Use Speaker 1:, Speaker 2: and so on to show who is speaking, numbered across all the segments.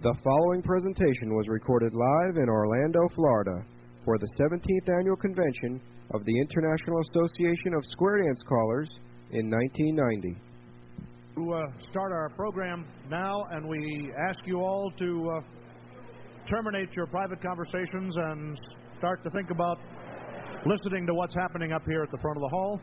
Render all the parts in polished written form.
Speaker 1: The following presentation was recorded live in Orlando, Florida, for the 17th Annual Convention of the International Association of Square Dance Callers in 1990.
Speaker 2: To start our program now, and we ask you all to terminate your private conversations and start to think about listening to what's happening up here at the front of the hall.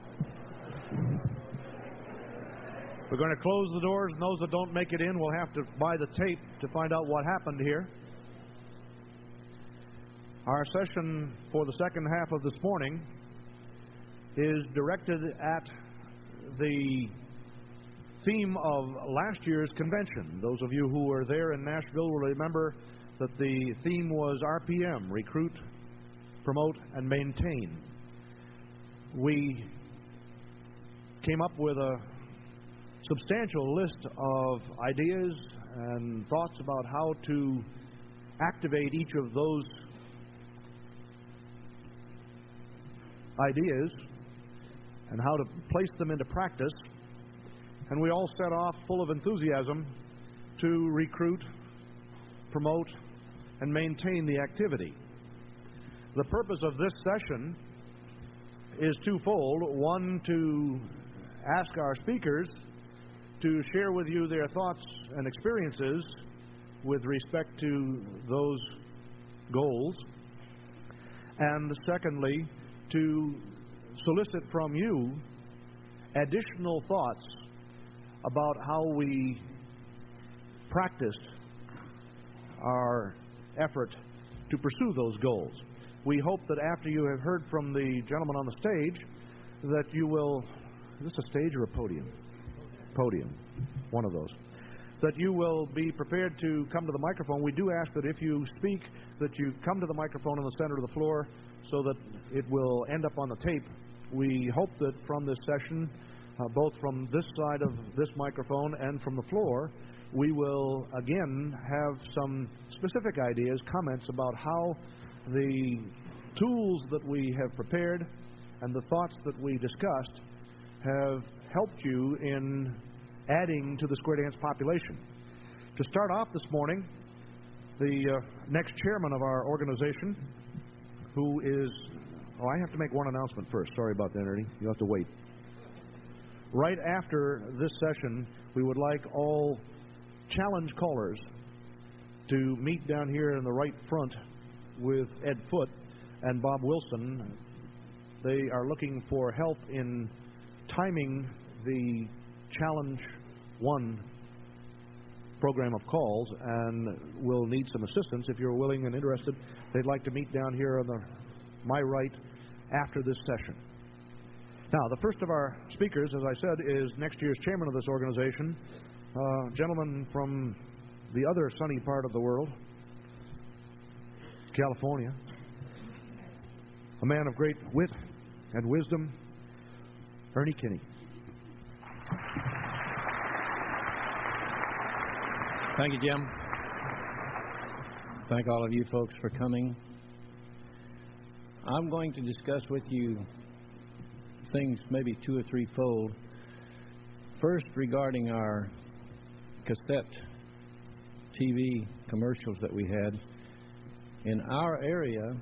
Speaker 2: We're going to close the doors, and those that don't make it in will have to buy the tape to find out what happened here. Our session for the second half of this morning is directed at the theme of last year's convention. Those of you who were there in Nashville will remember that the theme was RPM, Recruit, Promote, and Maintain. We came up with a substantial list of ideas and thoughts about how to activate each of those ideas and how to place them into practice. And we all set off full of enthusiasm to recruit, promote, and maintain the activity. The purpose of this session is twofold. One, to ask our speakers to share with you their thoughts and experiences with respect to those goals. And secondly, to solicit from you additional thoughts about how we practice our effort to pursue those goals. We hope that after you have heard from the gentleman on the stage, that you will... Is this a stage or a podium? Podium. One of those. That you will be prepared to come to the microphone. We do ask that if you speak, that you come to the microphone in the center of the floor so that it will end up on the tape. We hope that from this session, both from this side of this microphone and from the floor, we will again have some specific ideas, comments about how the tools that we have prepared and the thoughts that we discussed have helped you in adding to the square dance population. To start off this morning, the next chairman of our organization, who is... Oh, I have to make one announcement first. Sorry about that, Ernie. You'll have to wait. Right after this session, we would like all challenge callers to meet down here in the right front with Ed Foote and Bob Wilson. They are looking for help in timing the Challenge 1 program of calls and will need some assistance. If you're willing and interested, they'd like to meet down here on my right after this session. Now, the first of our speakers, as I said, is next year's chairman of this organization, a gentleman from the other sunny part of the world, California, a man of great wit and wisdom, Ernie Kinney.
Speaker 3: Thank you, Jim. Thank all of you folks for coming. I'm going to discuss with you things maybe two or threefold. First, regarding our cassette TV commercials that we had. In our area,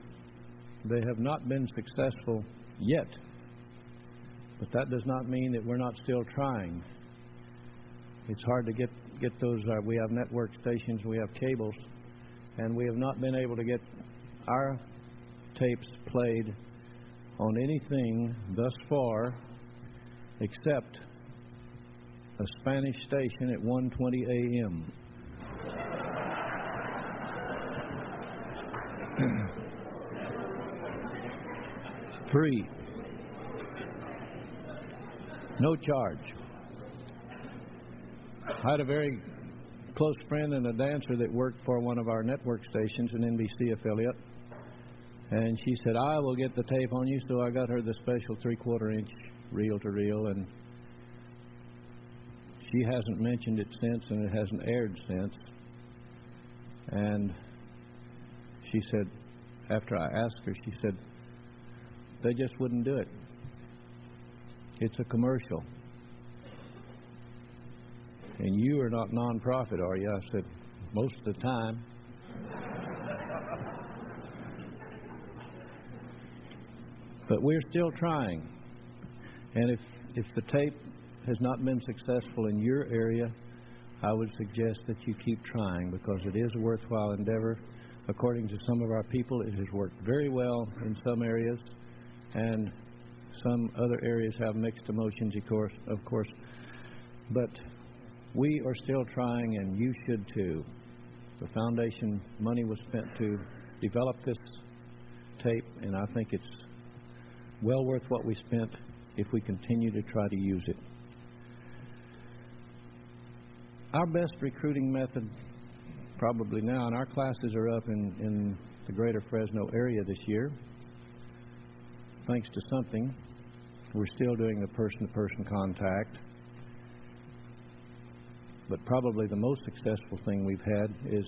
Speaker 3: they have not been successful yet, but that does not mean that we're not still trying. It's hard to get those. We have network stations, we have cables, and we have not been able to get our tapes played on anything thus far except a Spanish station at 1:20 a.m. Free. No charge. I had a very close friend and a dancer that worked for one of our network stations, an NBC affiliate, and she said, I will get the tape on you, so I got her the special 3/4 inch reel-to-reel, and she hasn't mentioned it since, and it hasn't aired since. And she said, after I asked her, she said, they just wouldn't do it. It's a commercial. And you are not non-profit, are you? I said, most of the time. But we're still trying. And if the tape has not been successful in your area, I would suggest that you keep trying, because it is a worthwhile endeavor. According to some of our people, it has worked very well in some areas, and some other areas have mixed emotions, of course. But we are still trying, and you should too. The foundation money was spent to develop this tape, and I think it's well worth what we spent if we continue to try to use it. Our best recruiting method probably now, and our classes are up in the greater Fresno area this year, thanks to something. We're still doing the person-to-person contact, but probably the most successful thing we've had is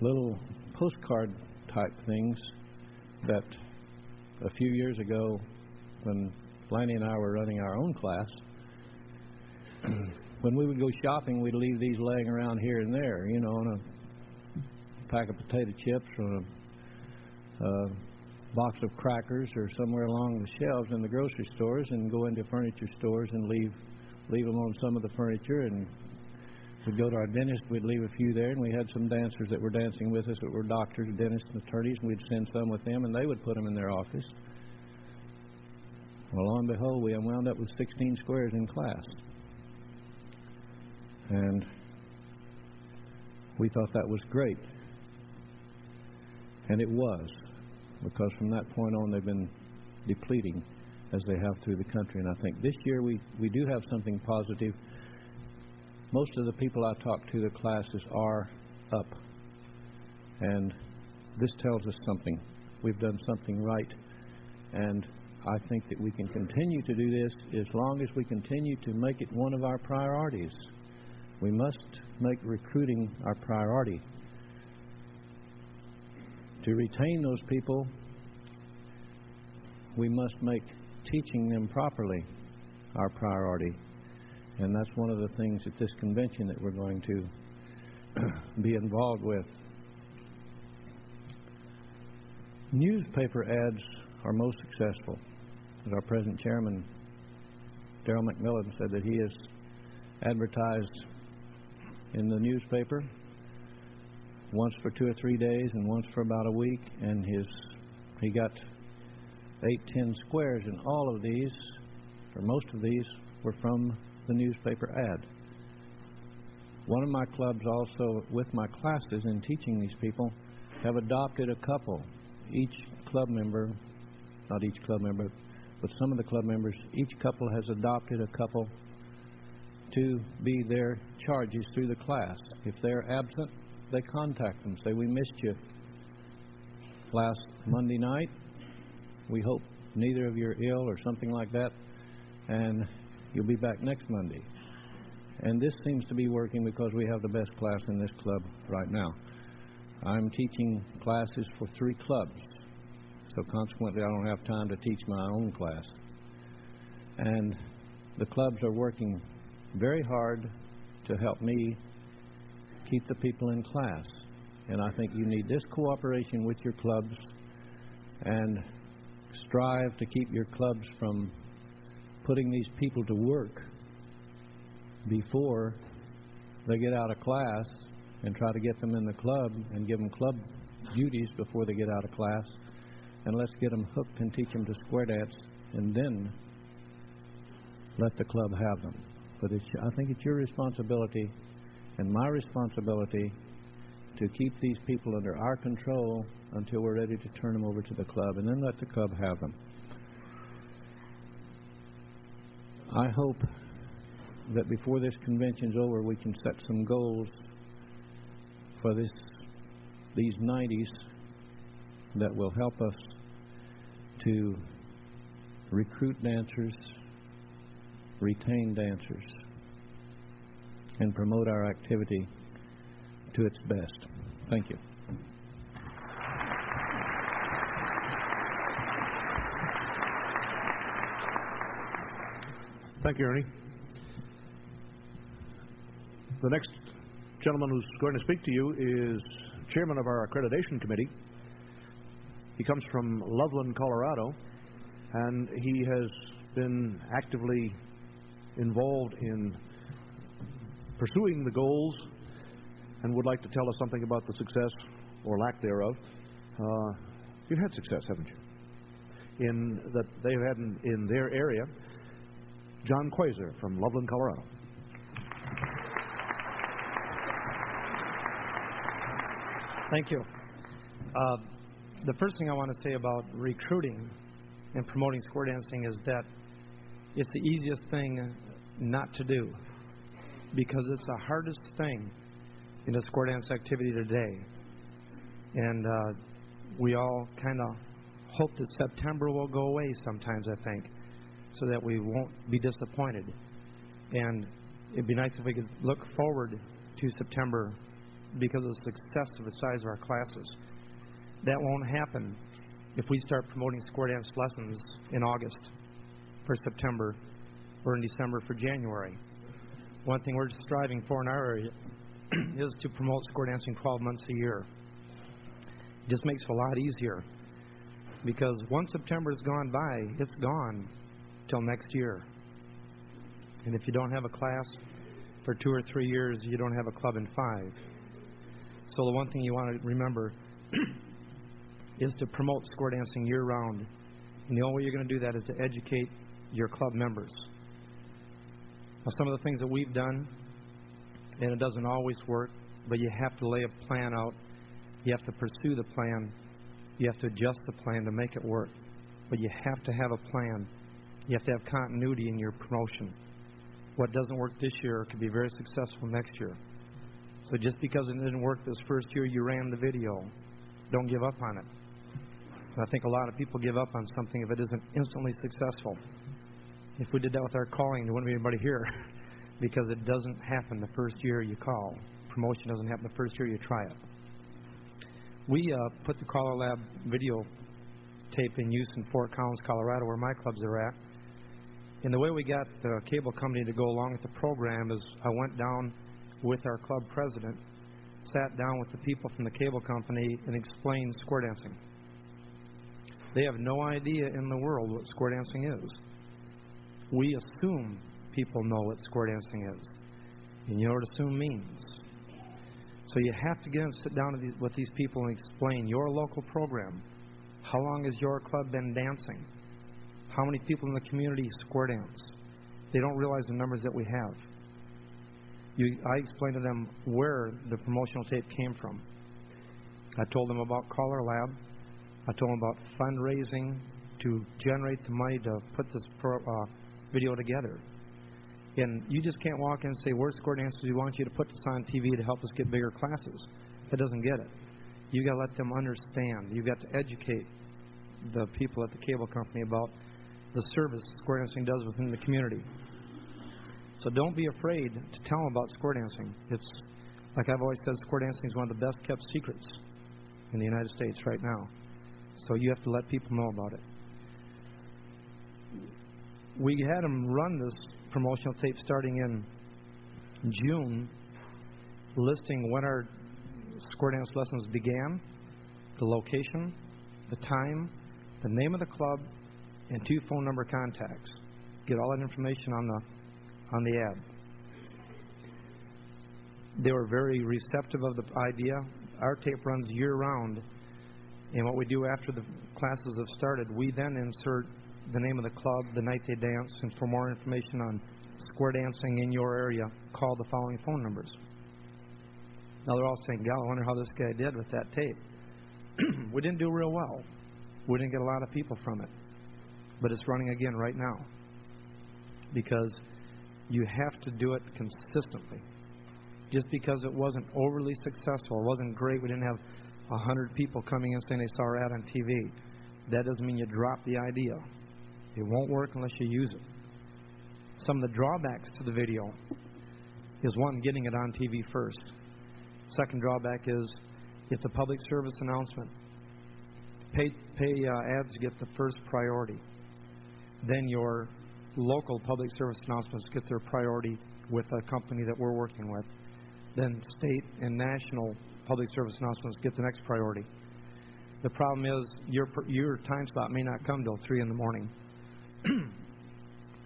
Speaker 3: little postcard type things that a few years ago, when Lanny and I were running our own class, when we would go shopping, we'd leave these laying around here and there, you know, on a pack of potato chips or a box of crackers or somewhere along the shelves in the grocery stores, and go into furniture stores and leave them on some of the furniture. And we'd go to our dentist, we'd leave a few there, and we had some dancers that were dancing with us that were doctors, dentists, and attorneys, and we'd send some with them, and they would put them in their office. Well, lo and behold, we wound up with 16 squares in class. And we thought that was great. And it was, because from that point on they've been depleting as they have through the country. And I think this year we do have something positive. Most of the people I talk to, the classes are up. And this tells us something. We've done something right. And I think that we can continue to do this as long as we continue to make it one of our priorities. We must make recruiting our priority. To retain those people, we must make teaching them properly our priority. And that's one of the things at this convention that we're going to be involved with. Newspaper ads are most successful. As our present chairman, Darrell McMillan, said that he has advertised in the newspaper once for 2 or 3 days and once for about a week, and he got 8-10 squares, and all of these, or most of these, were from the newspaper ad. One of my clubs also, with my classes in teaching these people, have adopted a couple. Each club member, not each club member, but some of the club members, each couple has adopted a couple to be their charges through the class. If they're absent, they contact them, say, we missed you last Monday night. We hope neither of you are ill or something like that, and you'll be back next Monday. And this seems to be working because we have the best class in this club right now. I'm teaching classes for 3 clubs, so consequently I don't have time to teach my own class. And the clubs are working very hard to help me keep the people in class. And I think you need this cooperation with your clubs, and strive to keep your clubs from putting these people to work before they get out of class, and try to get them in the club and give them club duties before they get out of class. And let's get them hooked and teach them to square dance, and then let the club have them. But I think it's your responsibility and my responsibility to keep these people under our control until we're ready to turn them over to the club, and then let the club have them. I hope that before this convention's over, we can set some goals for these 90s that will help us to recruit dancers, retain dancers, and promote our activity to its best. Thank you.
Speaker 2: Thank you, Ernie. The next gentleman who's going to speak to you is chairman of our accreditation committee. He comes from Loveland, Colorado, and he has been actively involved in pursuing the goals and would like to tell us something about the success or lack thereof. You've had success, haven't you? In that they've had in their area. John Kwaiser from Loveland, Colorado.
Speaker 4: Thank you. The first thing I want to say about recruiting and promoting square dancing is that it's the easiest thing not to do, because it's the hardest thing in the square dance activity today. And we all kind of hope that September will go away sometimes, I think, so that we won't be disappointed. And it'd be nice if we could look forward to September because of the success of the size of our classes. That won't happen if we start promoting square dance lessons in August for September or in December for January. One thing we're striving for in our area is to promote square dancing 12 months a year. It just makes it a lot easier, because once September has gone by, it's gone till next year. And if you don't have a class for 2 or 3 years, you don't have a club in 5. So the one thing you want to remember is to promote square dancing year-round. And the only way you're going to do that is to educate your club members. Now, some of the things that we've done, and it doesn't always work, but you have to lay a plan out. You have to pursue the plan. You have to adjust the plan to make it work. But you have to have a plan. You have to have continuity in your promotion. What doesn't work this year could be very successful next year. So just because it didn't work this first year you ran the video, don't give up on it. And I think a lot of people give up on something if it isn't instantly successful. If we did that with our calling, there wouldn't be anybody here, because it doesn't happen the first year you call. Promotion doesn't happen the first year you try it. We put the CALLERLAB video tape in use in Fort Collins, Colorado, where my clubs are at. And the way we got the cable company to go along with the program is I went down with our club president, sat down with the people from the cable company, and explained square dancing. They have no idea in the world what square dancing is. We assume people know what square dancing is. And you know what assume means. So you have to get and sit down with these people and explain your local program. How long has your club been dancing? How many people in the community square dance? They don't realize the numbers that we have. I explained to them where the promotional tape came from. I told them about CALLERLAB. I told them about fundraising to generate the money to put this video together. And you just can't walk in and say, we're square dancers, we want you to put this on TV to help us get bigger classes. That doesn't get it. You've got to let them understand. You've got to educate the people at the cable company about the service square dancing does within the community. So don't be afraid to tell them about square dancing. It's, like I've always said, square dancing is one of the best kept secrets in the United States right now. So you have to let people know about it. We had them run this promotional tape starting in June, listing when our square dance lessons began, the location, the time, the name of the club, and 2 phone number contacts. Get all that information on the ad. They were very receptive of the idea. Our tape runs year-round, and what we do after the classes have started, we then insert the name of the club, the night they dance, and for more information on square dancing in your area, call the following phone numbers. Now they're all saying, God, I wonder how this guy did with that tape. We didn't do real well. We didn't get a lot of people from it. But it's running again right now, because you have to do it consistently. Just because it wasn't overly successful, it wasn't great, we didn't have 100 people coming in saying they saw our ad on TV, that doesn't mean you drop the idea. It won't work unless you use it. Some of the drawbacks to the video is, one, getting it on TV first. Second drawback is it's a public service announcement. Pay ads get the first priority. Then your local public service announcements get their priority with a company that we're working with. then state and national public service announcements get the next priority. The problem is your time slot may not come till 3 in the morning.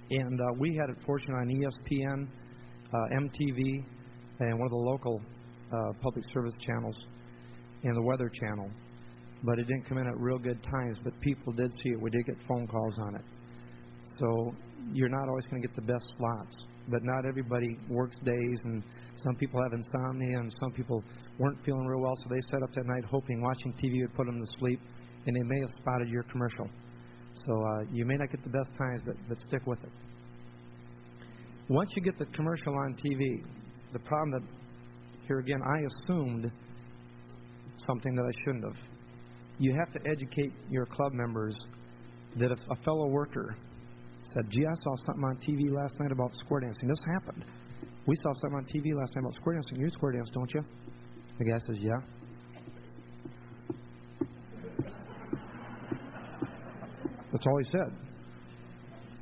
Speaker 4: And we had it fortunate on ESPN, MTV, and one of the local public service channels, and the Weather Channel. But it didn't come in at real good times, but people did see it. We did get phone calls on it. So you're not always going to get the best slots. But not everybody works days, and some people have insomnia, and some people weren't feeling real well, so they sat up that night hoping watching TV would put them to sleep, and they may have spotted your commercial. So you may not get the best times, but stick with it. Once you get the commercial on TV, the problem that, here again, I assumed something that I shouldn't have. You have to educate your club members that if a fellow worker said, gee, I saw something on TV last night about square dancing. This happened. We saw something on TV last night about square dancing. You square dance, don't you? The guy says, yeah. That's all he said.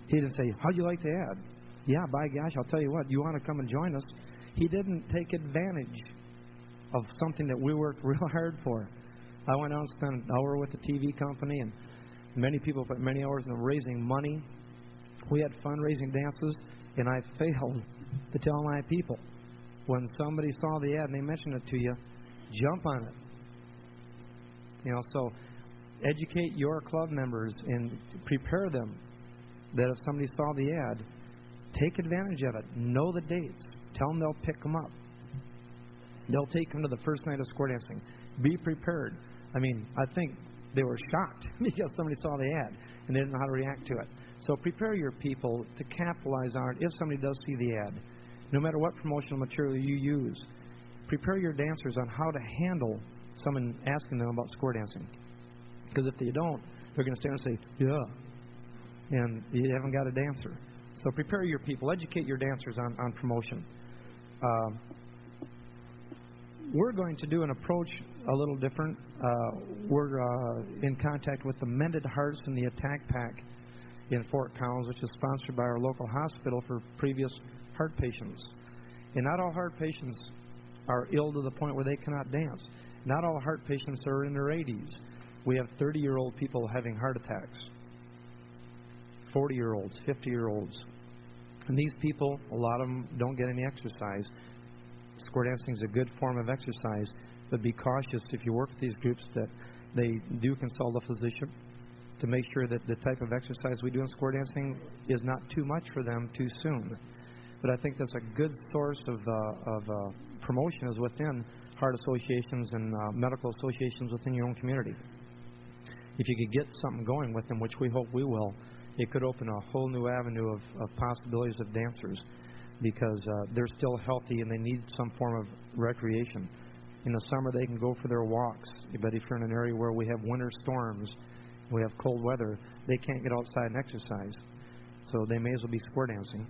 Speaker 4: He didn't say, how'd you like the ad? Yeah, by gosh, I'll tell you what, you want to come and join us? He didn't take advantage of something that we worked real hard for. I went out and spent an hour with the TV company, and many people put many hours in raising money. We had fundraising dances, and I failed to tell my people. When somebody saw the ad and they mentioned it to you, jump on it. You know, so educate your club members and prepare them that if somebody saw the ad, take advantage of it. Know the dates. Tell them they'll pick them up. They'll take them to the first night of square dancing. Be prepared. I mean, I think they were shocked because somebody saw the ad and they didn't know how to react to it. So prepare your people to capitalize on it if somebody does see the ad. No matter what promotional material you use, prepare your dancers on how to handle someone asking them about square dancing. Because if they don't, they're going to stand and say, yeah, and you haven't got a dancer. So prepare your people. Educate your dancers on promotion. We're going to do an approach a little different. We're in contact with the Mended Hearts and the Attack Pack in Fort Collins, which is sponsored by our local hospital for previous heart patients. And not all heart patients are ill to the point where they cannot dance. Not all heart patients are in their 80s. We have 30-year-old people having heart attacks, 40-year-olds, 50-year-olds. And these people, a lot of them don't get any exercise. Square dancing is a good form of exercise, but be cautious if you work with these groups that they do consult a physician to make sure that the type of exercise we do in square dancing is not too much for them too soon. But I think that's a good source of promotion is within heart associations and medical associations within your own community. If you could get something going with them, which we hope we will, it could open a whole new avenue of possibilities of dancers because they're still healthy and they need some form of recreation. In the summer, they can go for their walks, but if you're in an area where we have winter storms, we have cold weather, they can't get outside and exercise. So they may as well be square dancing,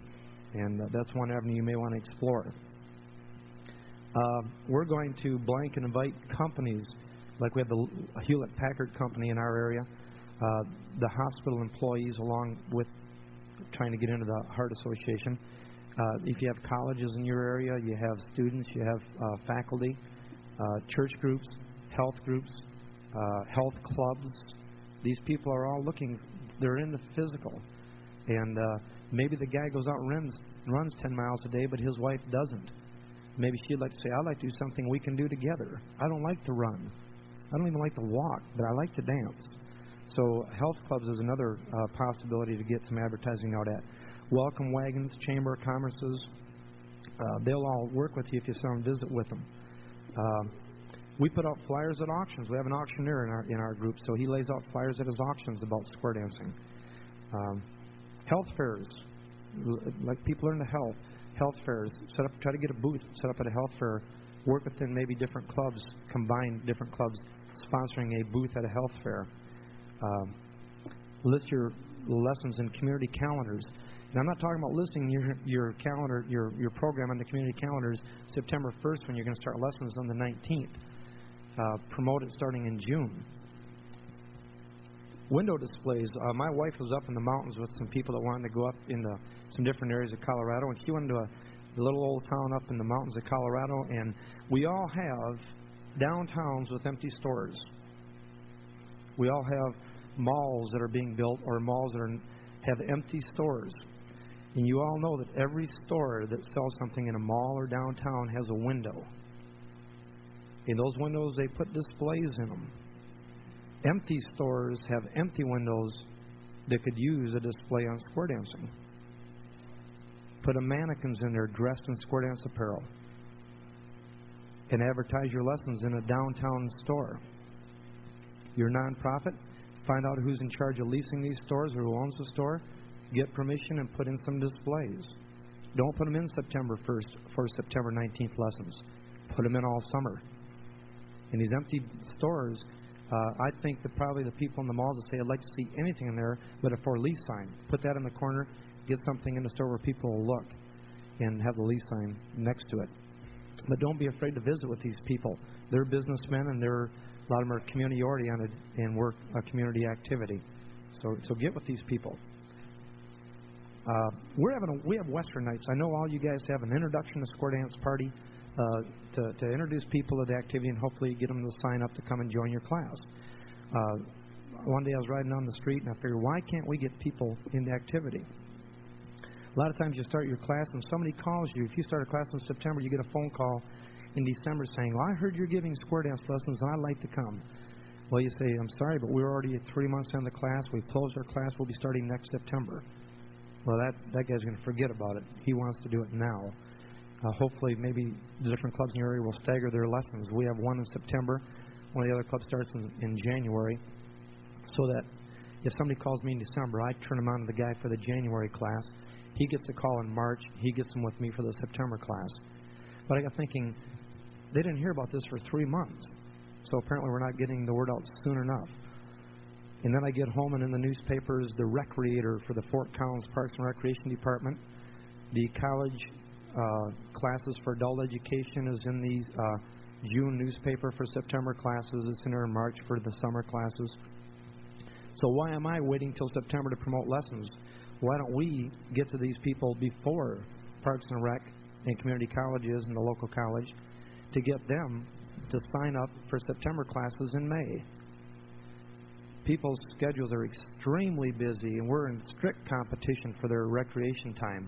Speaker 4: and that's one avenue you may want to explore. We're going to blank and invite companies, like we have the Hewlett-Packard company in our area, the hospital employees along with trying to get into the Heart Association. If you have colleges in your area, you have students, you have faculty, church groups, health clubs. These people are all looking, they're in the physical. And maybe the guy goes out and runs 10 miles a day, but his wife doesn't. Maybe she'd like to say, I'd like to do something we can do together. I don't like to run. I don't even like to walk, but I like to dance. So health clubs is another possibility to get some advertising out at. Welcome wagons, Chamber of Commerce's, they'll all work with you if you come visit with them. We put out flyers at auctions. We have an auctioneer in our group, so he lays out flyers at his auctions about square dancing. Health fairs, like people learn to health fairs. Try to get a booth set up at a health fair. Work within maybe different clubs, combine different clubs sponsoring a booth at a health fair. List your lessons in community calendars. And I'm not talking about listing your calendar, your program on the community calendars September 1st when you're going to start lessons on the 19th. Promote it starting in June. Window displays. My wife was up in the mountains with some people that wanted to go up into some different areas of Colorado, and she went to a little old town up in the mountains of Colorado, and we all have downtowns with empty stores. We all have malls that are being built or malls that have empty stores. And you all know that every store that sells something in a mall or downtown has a window. In those windows, they put displays in them. Empty stores have empty windows that could use a display on square dancing. Put a mannequins in there dressed in square dance apparel and advertise your lessons in a downtown store. Your nonprofit, find out who's in charge of leasing these stores or who owns the store, get permission and put in some displays. Don't put them in September 1st for September 19th lessons. Put them in all summer. In these empty stores, I think that probably the people in the malls will say, I'd like to see anything in there but a for lease sign. Put that in the corner, get something in the store where people will look and have the lease sign next to it. But don't be afraid to visit with these people. They're businessmen and a lot of them are community oriented and work a community activity. So get with these people. We have Western nights. I know all you guys have an introduction to square dance party to introduce people to the activity and hopefully get them to sign up to come and join your class. One day I was riding down the street and I figured, why can't we get people in the activity? A lot of times you start your class and somebody calls you. If you start a class in September, you get a phone call in December saying, well, I heard you're giving square dance lessons and I'd like to come. Well, you say, I'm sorry, but we're already at 3 months into the class. We've closed our class. We'll be starting next September. Well, that guy's going to forget about it. He wants to do it now. Hopefully, maybe the different clubs in your area will stagger their lessons. We have one in September. One of the other clubs starts in January. So that if somebody calls me in December, I turn them on to the guy for the January class. He gets a call in March. He gets them with me for the September class. But I got thinking, they didn't hear about this for 3 months. So apparently we're not getting the word out soon enough. And then I get home and in the newspapers, the recreator for the Fort Collins Parks and Recreation Department, the college classes for adult education is in the June newspaper for September classes. It's in there in March for the summer classes. So why am I waiting till September to promote lessons? Why don't we get to these people before Parks and Rec and community colleges and the local college to get them to sign up for September classes in May? People's schedules are extremely busy, and we're in strict competition for their recreation time.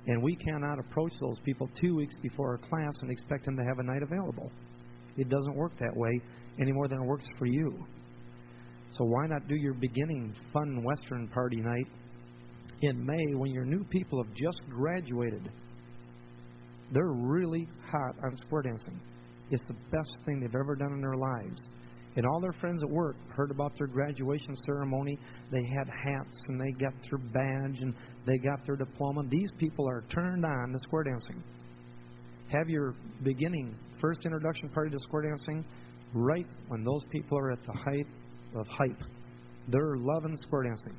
Speaker 4: And we cannot approach those people 2 weeks before our class and expect them to have a night available. It doesn't work that way any more than it works for you. So why not do your beginning fun Western party night in May when your new people have just graduated? They're really hot on square dancing. It's the best thing they've ever done in their lives. And all their friends at work heard about their graduation ceremony. They had hats and they got their badge and they got their diploma. These people are turned on to square dancing. Have your beginning first introduction party to square dancing right when those people are at the height of hype. They're loving square dancing.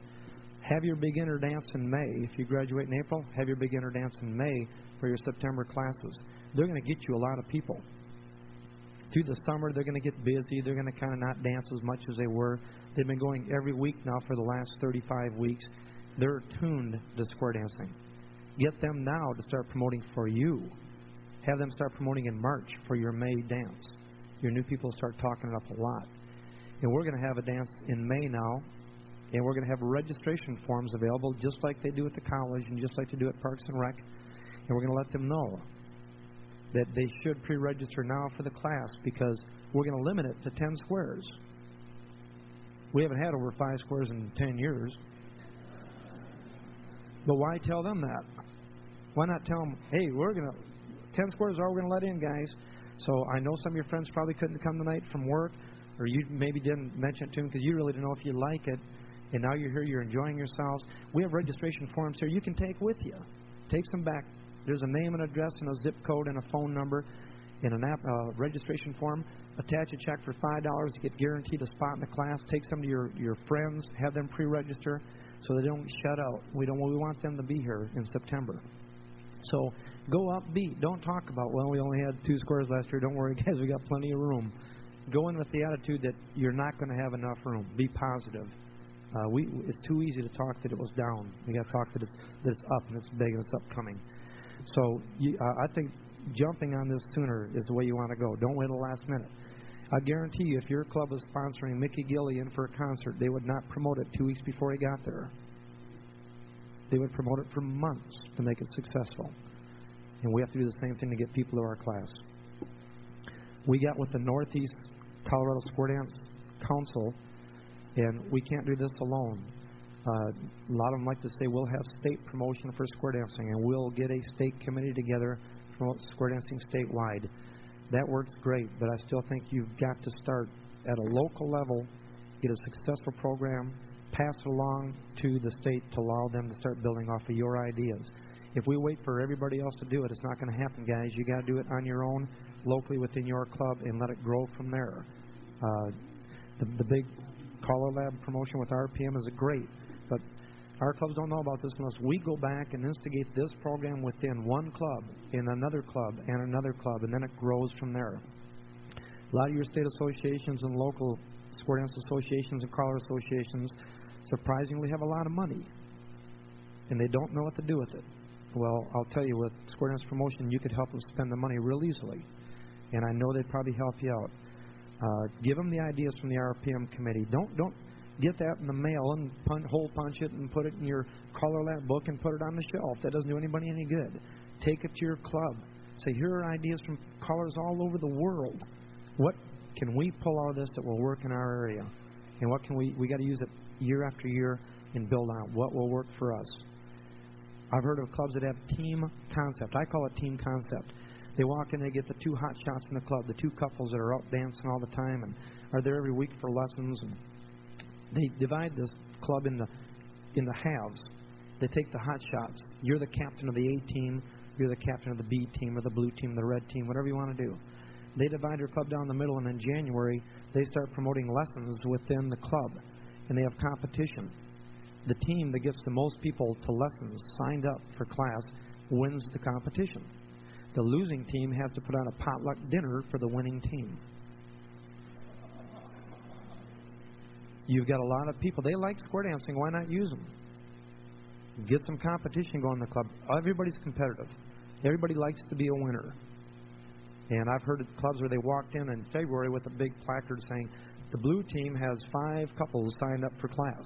Speaker 4: Have your beginner dance in May. If you graduate in April, have your beginner dance in May for your September classes. They're going to get you a lot of people. Through the summer, they're going to get busy. They're going to kind of not dance as much as they were. They've been going every week now for the last 35 weeks. They're tuned to square dancing. Get them now to start promoting for you. Have them start promoting in March for your May dance. Your new people start talking it up a lot. And we're going to have a dance in May now, and we're going to have registration forms available just like they do at the college and just like they do at Parks and Rec. And we're going to let them know that they should pre-register now for the class because we're going to limit it to 10 squares. We haven't had over 5 squares in 10 years. But why tell them that? Why not tell them, hey, 10 squares are all we're going to let in, guys. So I know some of your friends probably couldn't come tonight from work, or you maybe didn't mention it to them because you really didn't know if you like it, and now you're here, you're enjoying yourselves. We have registration forms here you can take with you. Take some back. There's a name and address and a zip code and a phone number in a registration form. Attach a check for $5 to get guaranteed a spot in the class. Take some to your friends. Have them pre-register so they don't shut out. We want them to be here in September. So go upbeat. Don't talk about, well, we only had 2 squares last year. Don't worry, guys. We got plenty of room. Go in with the attitude that you're not going to have enough room. Be positive. It's too easy to talk that it was down. We got to talk that it's up and it's big and it's upcoming. So I think jumping on this sooner is the way you want to go. Don't wait till the last minute. I guarantee you, if your club was sponsoring Mickey Gillian for a concert, they would not promote it 2 weeks before he got there. They would promote it for months to make it successful. And we have to do the same thing to get people to our class. We got with the Northeast Colorado Square Dance Council, and we can't do this alone. A lot of them like to say we'll have state promotion for square dancing, and we'll get a state committee together to promote square dancing statewide. That works great, but I still think you've got to start at a local level, get a successful program, pass it along to the state to allow them to start building off of your ideas. If we wait for everybody else to do it, it's not going to happen, guys. You got to do it on your own, locally within your club, and let it grow from there. The big CALLERLAB promotion with RPM is great, but our clubs don't know about this unless we go back and instigate this program within one club, in another club, and another club, and then it grows from there. A lot of your state associations and local square dance associations and collar associations surprisingly have a lot of money, and they don't know what to do with it. Well, I'll tell you, with square dance promotion, you could help them spend the money real easily, and I know they'd probably help you out. Give them the ideas from the RPM committee. Don't get that in the mail and hole punch it and put it in your CALLERLAB book and put it on the shelf. That doesn't do anybody any good. Take it to your club. Say, here are ideas from callers all over the world. What can we pull out of this that will work in our area? And what can we got to use it year after year and build on what will work for us. I've heard of clubs that have team concept. I call it team concept. They walk in, they get the two hot shots in the club, the two couples that are out dancing all the time and are there every week for lessons. And they divide this club in the halves. They take the hot shots. You're the captain of the A team. You're the captain of the B team or the blue team, the red team, whatever you want to do. They divide your club down the middle, and in January, they start promoting lessons within the club, and they have competition. The team that gets the most people to lessons signed up for class wins the competition. The losing team has to put on a potluck dinner for the winning team. You've got a lot of people. They like square dancing. Why not use them? Get some competition going in the club. Everybody's competitive. Everybody likes to be a winner. And I've heard of clubs where they walked in February with a big placard saying, the blue team has 5 couples signed up for class.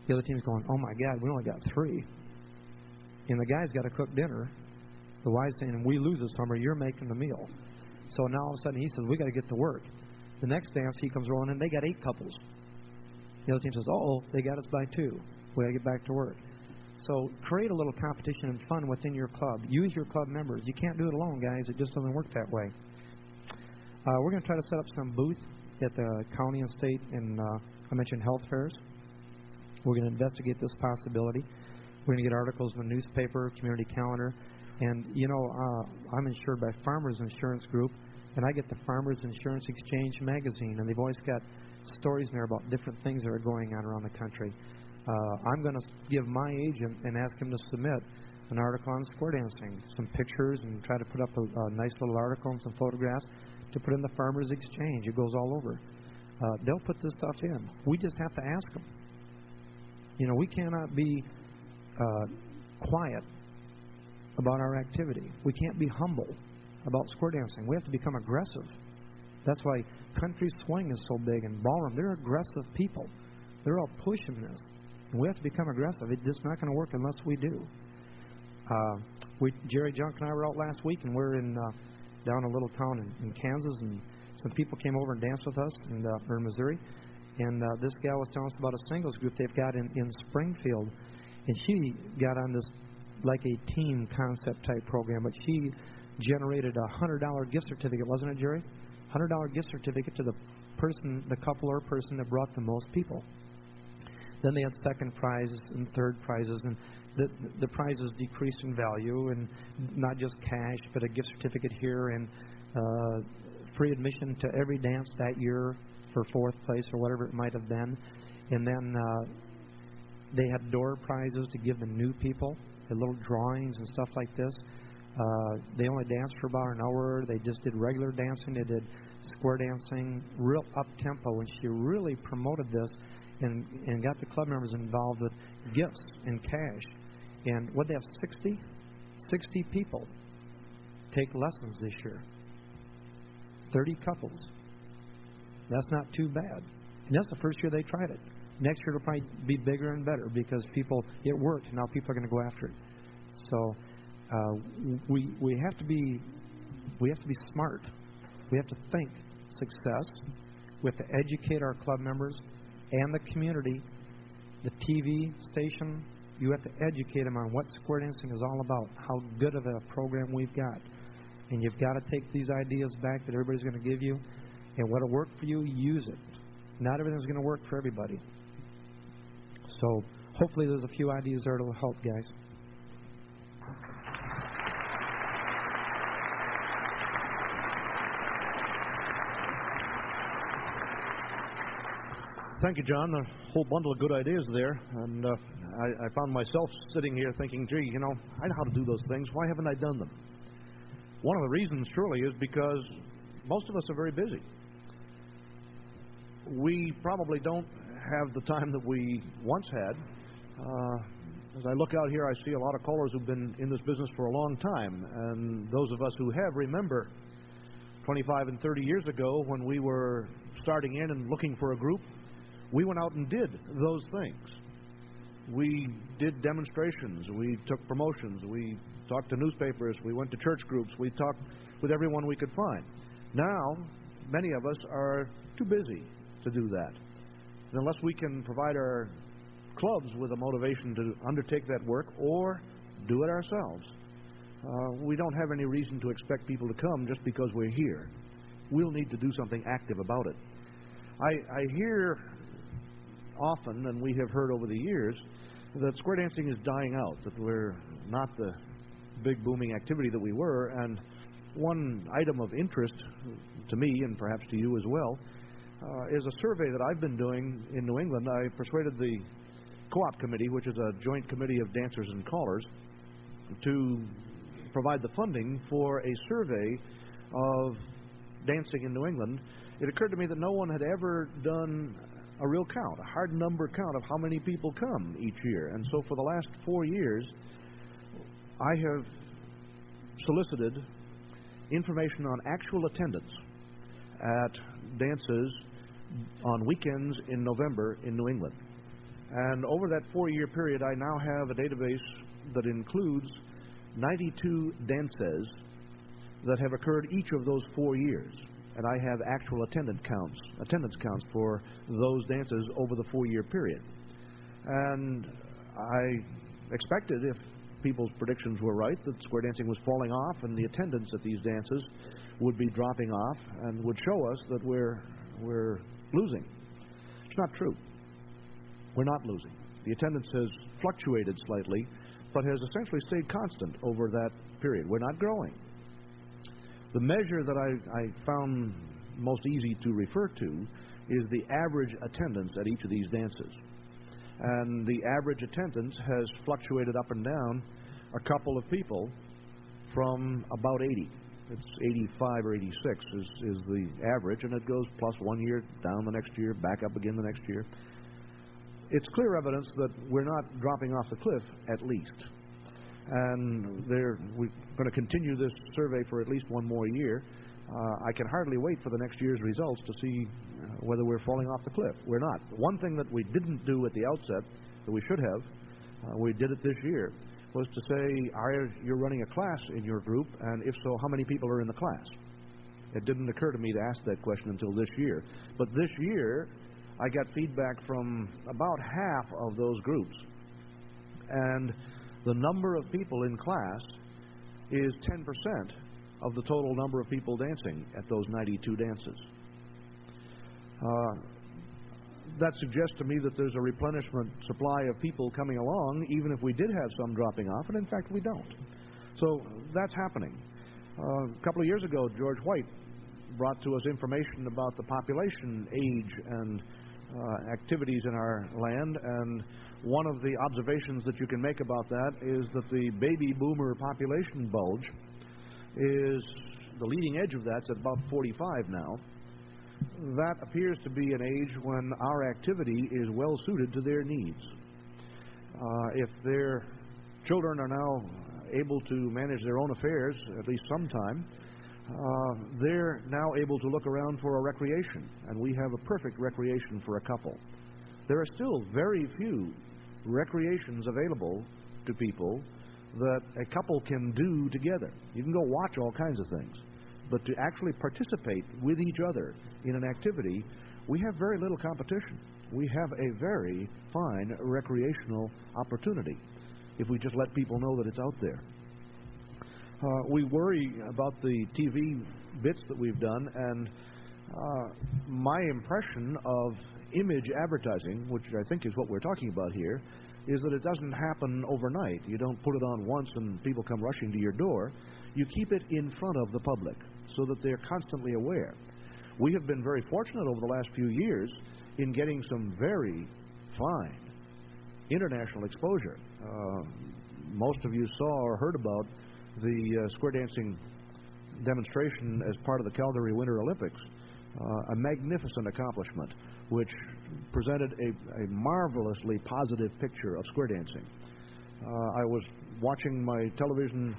Speaker 4: The other team's going, oh my God, we only got 3. And the guy's got to cook dinner. The wife's saying, we lose this summer, you're making the meal. So now all of a sudden he says, we got to get to work. The next dance he comes rolling in, they got 8 couples. The other team says, they got us by 2. We got to get back to work. So create a little competition and fun within your club. Use your club members. You can't do it alone, guys. It just doesn't work that way. We're going to try to set up some booth at the county and state and I mentioned health fairs. We're going to investigate this possibility. We're going to get articles in the newspaper, community calendar. And, I'm insured by Farmers Insurance Group, and I get the Farmers Insurance Exchange magazine, and they've always got stories in there about different things that are going on around the country. I'm going to give my agent and ask him to submit an article on square dancing, some pictures, and try to put up a nice little article and some photographs to put in the Farmers Exchange. It goes all over. They'll put this stuff in. We just have to ask them. We cannot be quiet about our activity. We can't be humble about square dancing. We have to become aggressive. That's why country swing is so big and ballroom. They're aggressive people. They're all pushing this. And we have to become aggressive. It's just not going to work unless we do. Jerry Junk and I were out last week, and we're down a little town in Kansas, and some people came over and danced with us in Missouri. And this gal was telling us about a singles group they've got in Springfield. And she got on this like a team concept type program, but she generated a $100 gift certificate, wasn't it, Jerry? $100 gift certificate to the couple or person that brought the most people. Then they had second prizes and third prizes, and the prizes decreased in value, and not just cash, but a gift certificate here and free admission to every dance that year for 4th place or whatever it might have been. And then they had door prizes to give the new people, the little drawings and stuff like this. They only danced for about an hour. They just did regular dancing. They did square dancing, real up-tempo, and she really promoted this and got the club members involved with gifts and cash. And what they have, 60 60 people take lessons this year. 30 couples. That's not too bad. And that's the first year they tried it. Next year it'll probably be bigger and better because it worked. Now people are going to go after it. So we have to be smart. We have to think success. We have to educate our club members and the community, the TV station. You have to educate them on what square dancing is all about, how good of a program we've got. And you've got to take these ideas back that everybody's going to give you, and what'll work for you, use it. Not everything's going to work for everybody. So hopefully there's a few ideas there that'll help, guys.
Speaker 2: Thank you, John. A whole bundle of good ideas there. And I found myself sitting here thinking, gee, I know how to do those things. Why haven't I done them? One of the reasons, surely, is because most of us are very busy. We probably don't have the time that we once had. As I look out here, I see a lot of callers who've been in this business for a long time. And those of us who have remember 25 and 30 years ago when we were starting in and looking for a group. We went out and did those things. We did demonstrations. We took promotions. We talked to newspapers. We went to church groups. We talked with everyone we could find. Now, many of us are too busy to do that. And unless we can provide our clubs with a motivation to undertake that work or do it ourselves, we don't have any reason to expect people to come just because we're here. We'll need to do something active about it. I hear often, and we have heard over the years, that square dancing is dying out, that we're not the big booming activity that we were. And one item of interest to me, and perhaps to you as well, is a survey that I've been doing in New England. I persuaded the Co-op Committee, which is a joint committee of dancers and callers, to provide the funding for a survey of dancing in New England. It occurred to me that no one had ever done a real count, a hard number count of how many people come each year. And so for the last 4 years, I have solicited information on actual attendance at dances on weekends in November in New England. And over that 4-year period, I now have a database that includes 92 dances that have occurred each of those 4 years. And I have actual attendance counts for those dances over the 4-year period. And I expected, if people's predictions were right, that square dancing was falling off and the attendance at these dances would be dropping off and would show us that we're losing. It's not true. We're not losing. The attendance has fluctuated slightly, but has essentially stayed constant over that period. We're not growing. The measure that I found most easy to refer to is the average attendance at each of these dances. And the average attendance has fluctuated up and down a couple of people from about 80. It's 85 or 86 is the average, and it goes plus 1 year, down the next year, back up again the next year. It's clear evidence that we're not dropping off the cliff, at least. And we're going to continue this survey for at least 1 more year. I can hardly wait for the next year's results to see whether we're falling off the cliff. We're not. One thing that we didn't do at the outset that we should have, we did it this year, was to say, are you running a class in your group? And if so, how many people are in the class? It didn't occur to me to ask that question until this year. But this year, I got feedback from about half of those groups. And the number of people in class is 10% of the total number of people dancing at those 92 dances. That suggests to me that there's a replenishment supply of people coming along, even if we did have some dropping off, and in fact we don't. So that's happening. A couple of years ago, George White brought to us information about the population age and activities in our land, and one of the observations that you can make about that is that the baby boomer population bulge is, the leading edge of that's at about 45 now. That appears to be an age when our activity is well suited to their needs. If their children are now able to manage their own affairs, at least sometime, they're now able to look around for a recreation, and we have a perfect recreation for a couple. There are still very few recreations available to people that a couple can do together. You can go watch all kinds of things, but to actually participate with each other in an activity, we have very little competition. We have a very fine recreational opportunity if we just let people know that it's out there. We worry about the TV bits that we've done, and my impression of image advertising, which I think is what we're talking about here, is that it doesn't happen overnight. You don't put it on once and people come rushing to your door. You keep it in front of the public so that they're constantly aware. We have been very fortunate over the last few years in getting some very fine international exposure. Most of you saw or heard about the square dancing demonstration as part of the Calgary Winter Olympics, a magnificent accomplishment which presented a marvelously positive picture of square dancing. I was watching my television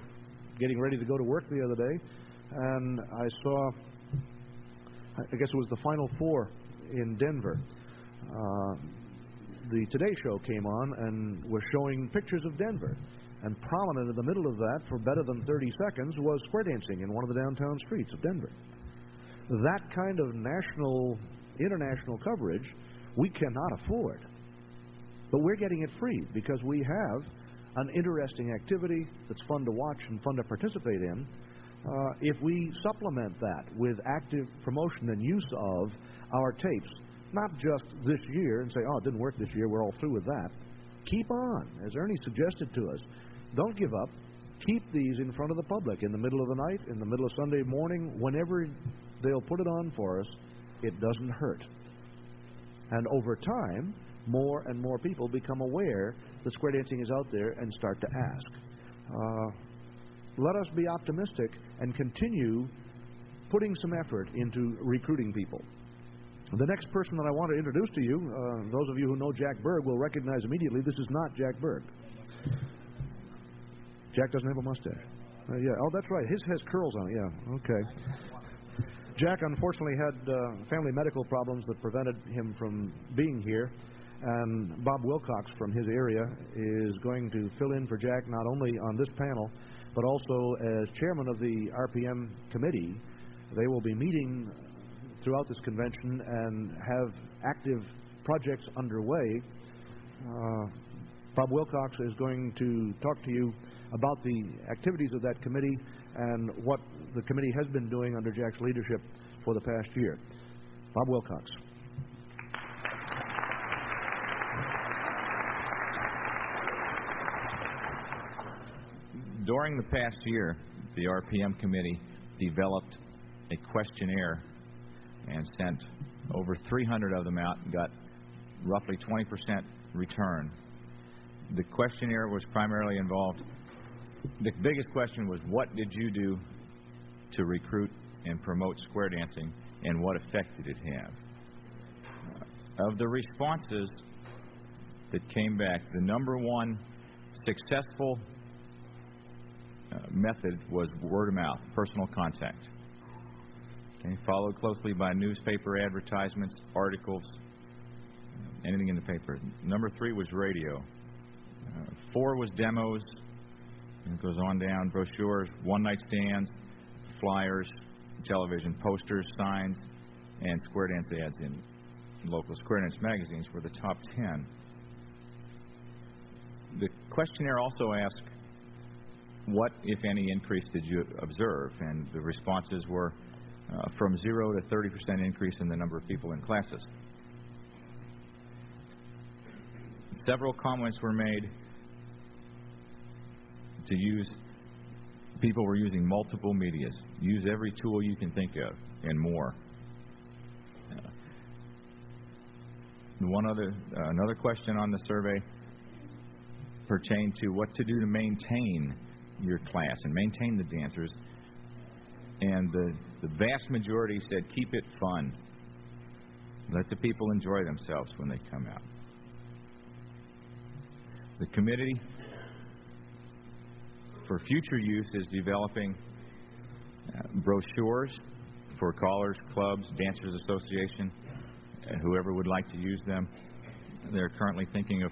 Speaker 2: getting ready to go to work the other day, and I saw, I guess it was the Final Four in Denver. The Today Show came on and was showing pictures of Denver. And prominent in the middle of that for better than 30 seconds was square dancing in one of the downtown streets of Denver. That kind of national, international coverage we cannot afford. But we're getting it free because we have an interesting activity that's fun to watch and fun to participate in. If we supplement that with active promotion and use of our tapes, not just this year and say, oh, it didn't work this year, we're all through with that. Keep on, as Ernie suggested to us. Don't give up. Keep these in front of the public in the middle of the night, in the middle of Sunday morning, whenever they'll put it on for us. It doesn't hurt. And over time, more and more people become aware that square dancing is out there and start to ask. Let us be optimistic and continue putting some effort into recruiting people. The next person that I want to introduce to you, those of you who know Jack Berg will recognize immediately this is not Jack Berg. Jack doesn't have a mustache. Yeah. Oh, that's right. His has curls on it. Yeah. Okay. Jack unfortunately had family medical problems that prevented him from being here, and Bob Wilcox from his area is going to fill in for Jack not only on this panel, but also as chairman of the RPM committee. They will be meeting throughout this convention and have active projects underway. Bob Wilcox is going to talk to you about the activities of that committee and what the committee has been doing under Jack's leadership for the past year. Bob Wilcox.
Speaker 5: During the past year, the RPM committee developed a questionnaire and sent over 300 of them out and got roughly 20% return. The questionnaire was primarily involved. The biggest question was, what did you do to recruit and promote square dancing, and what effect did it have? Of the responses that came back, the number one successful method was word of mouth, personal contact. Okay, followed closely by newspaper advertisements, articles, anything in the paper. Number 3 was radio. 4 was demos. And it goes on down, brochures, one-night stands, flyers, television, posters, signs, and square dance ads in local square dance magazines were the top 10. The questionnaire also asked, what, if any, increase did you observe? And the responses were from 0 to 30% increase in the number of people in classes. Several comments were made to use, people were using multiple medias. Use every tool you can think of and more. Another question on the survey pertained to what to do to maintain your class and maintain the dancers. And the vast majority said keep it fun. Let the people enjoy themselves when they come out. for future use is developing brochures for callers, clubs, dancers association, whoever would like to use them. They're currently thinking of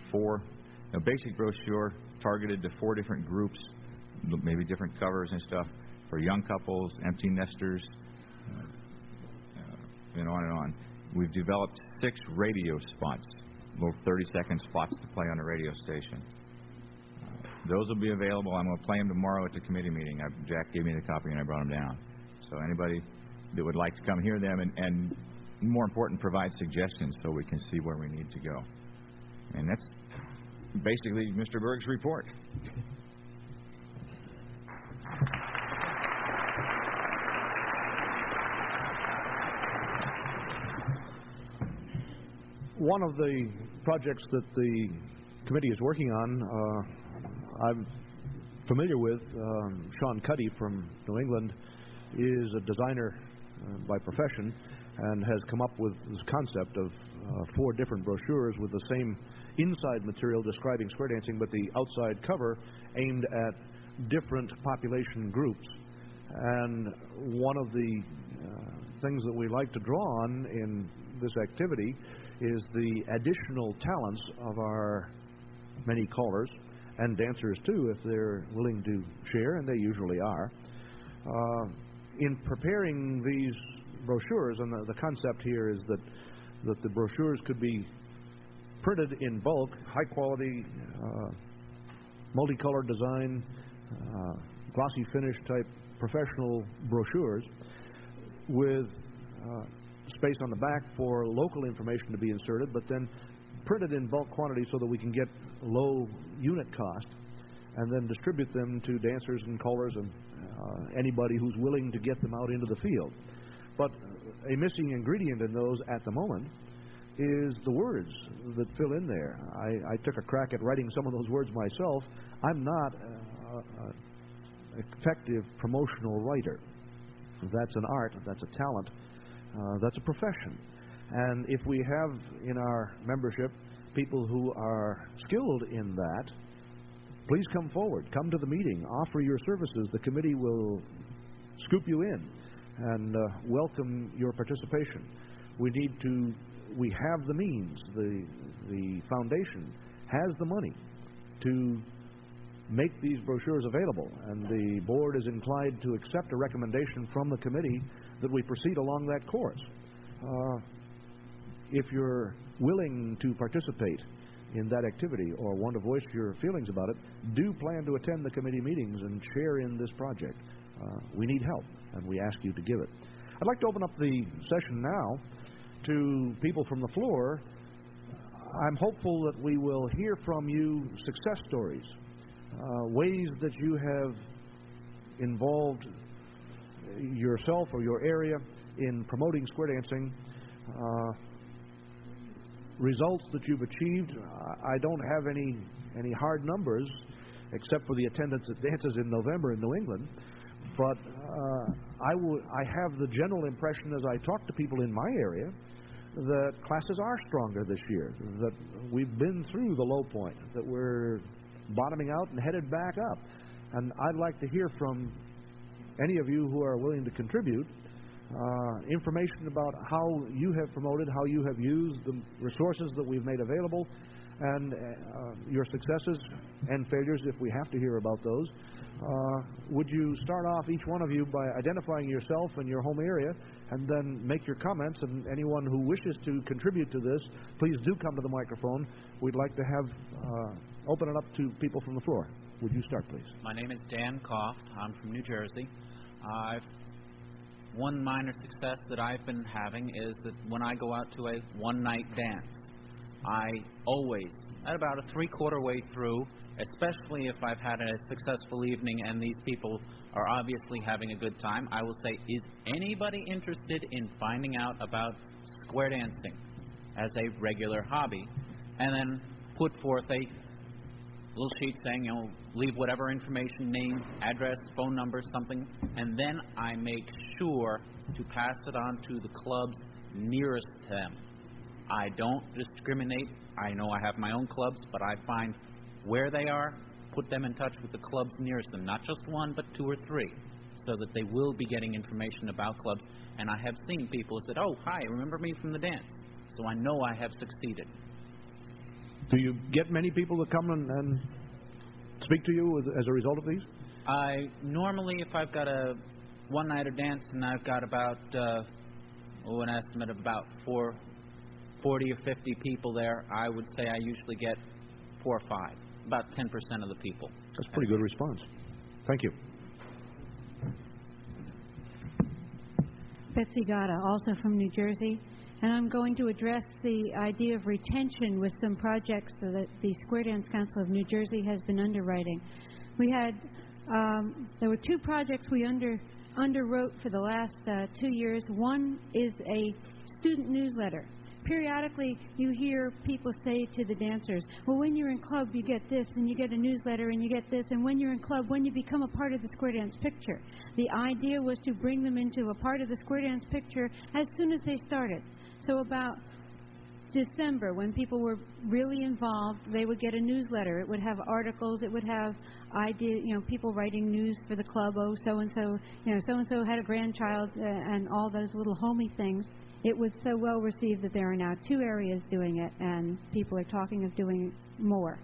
Speaker 5: a basic brochure targeted to 4 different groups, maybe different covers and stuff, for young couples, empty nesters, and on and on. We've developed 6 radio spots, little 30-second spots to play on a radio station. Those will be available. I'm going to play them tomorrow at the committee meeting. Jack gave me the copy and I brought them down. So anybody that would like to come hear them and more important, provide suggestions so we can see where we need to go. And that's basically Mr. Berg's report.
Speaker 2: One of the projects that the committee is working on, I'm familiar with. Sean Cuddy from New England is a designer by profession and has come up with this concept of 4 different brochures with the same inside material describing square dancing, but the outside cover aimed at different population groups. And one of the things that we like to draw on in this activity is the additional talents of our many callers and dancers too, if they're willing to share, and they usually are. In preparing these brochures, and the concept here is that the brochures could be printed in bulk, high quality, multicolored design, glossy finish type professional brochures with space on the back for local information to be inserted, but then printed in bulk quantity so that we can get low unit cost and then distribute them to dancers and callers and anybody who's willing to get them out into the field. But a missing ingredient in those at the moment is the words that fill in there. I took a crack at writing some of those words myself. I'm not an effective promotional writer. That's an art, that's a talent, that's a profession. And if we have in our membership people who are skilled in that, please come forward, come to the meeting, offer your services. The committee will scoop you in and welcome your participation. We have the means, the foundation has the money to make these brochures available, and the board is inclined to accept a recommendation from the committee that we proceed along that course. If you're willing to participate in that activity or want to voice your feelings about it, do plan to attend the committee meetings and share in this project. We need help, and we ask you to give it. I'd like to open up the session now to people from the floor. I'm hopeful that we will hear from you success stories, ways that you have involved yourself or your area in promoting square dancing, results that you've achieved. I don't have any hard numbers except for the attendance at dances in November in New England, but I have the general impression as I talk to people in my area that classes are stronger this year, that we've been through the low point, that we're bottoming out and headed back up. And I'd like to hear from any of you who are willing to contribute information about how you have promoted, how you have used the resources that we've made available, and your successes and failures, if we have to hear about those. Would you start off, each one of you, by identifying yourself and your home area, and then make your comments, and anyone who wishes to contribute to this, please do come to the microphone. We'd like to have open it up to people from the floor. Would you start, please?
Speaker 6: My name is Dan Koft. I'm from New Jersey. One minor success that I've been having is that when I go out to a one-night dance, I always, at about a three-quarter way through, especially if I've had a successful evening and these people are obviously having a good time, I will say, is anybody interested in finding out about square dancing as a regular hobby? And then put forth a little sheet saying, leave whatever information, name, address, phone number, something, and then I make sure to pass it on to the clubs nearest to them. I don't discriminate. I know I have my own clubs, but I find where they are, put them in touch with the clubs nearest them, not just one, but 2 or 3, so that they will be getting information about clubs. And I have seen people who said, "Oh, hi, remember me from the dance?" So I know I have succeeded.
Speaker 2: Do you get many people that come and speak to you as a result of these?
Speaker 6: I normally, if I've got a one-nighter dance and I've got about, an estimate of about 40 or 50 people there, I would say I usually get 4 or 5, about 10% of the people.
Speaker 2: That's a pretty good response. Thank you.
Speaker 7: Betsy Gata, also from New Jersey, and I'm going to address the idea of retention with some projects that the Square Dance Council of New Jersey has been underwriting. We had, there were 2 projects we underwrote for the last 2 years. One is a student newsletter. Periodically, you hear people say to the dancers, well, when you're in club, you get this, and you get a newsletter, and you get this, and when you're in club, when you become a part of the Square Dance picture. The idea was to bring them into a part of the Square Dance picture as soon as they started. So about December, when people were really involved, they would get a newsletter. It would have articles. It would have people writing news for the club. Oh, so-and-so, so-and-so had a grandchild, and all those little homey things. It was so well received that there are now 2 areas doing it, and people are talking of doing more.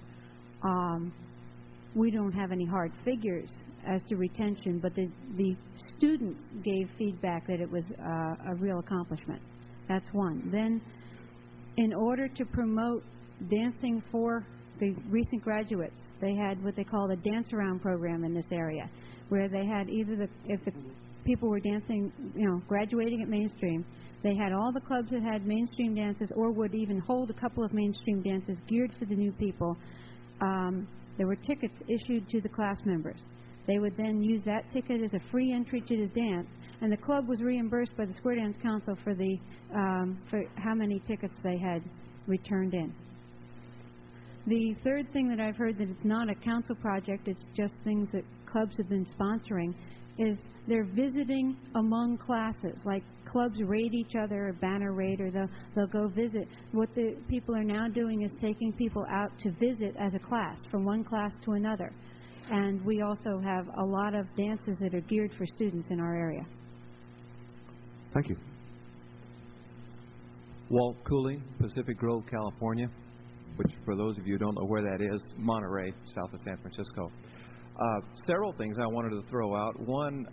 Speaker 7: We don't have any hard figures as to retention, but the students gave feedback that it was a real accomplishment. That's one. Then, in order to promote dancing for the recent graduates, they had what they call the dance around program in this area, where they had either if the people were dancing, graduating at mainstream, they had all the clubs that had mainstream dances or would even hold a couple of mainstream dances geared for the new people. There were tickets issued to the class members. They would then use that ticket as a free entry to the dance, and the club was reimbursed by the Square Dance Council for how many tickets they had returned in. The third thing that I've heard that it's not a council project, it's just things that clubs have been sponsoring, is they're visiting among classes, like clubs raid each other, a banner raid, or they'll go visit. What the people are now doing is taking people out to visit as a class, from one class to another. And we also have a lot of dances that are geared for students in our area.
Speaker 2: Thank you.
Speaker 8: Walt Cooley, Pacific Grove, California, which for those of you who don't know where that is, Monterey, south of San Francisco. Several things I wanted to throw out. One,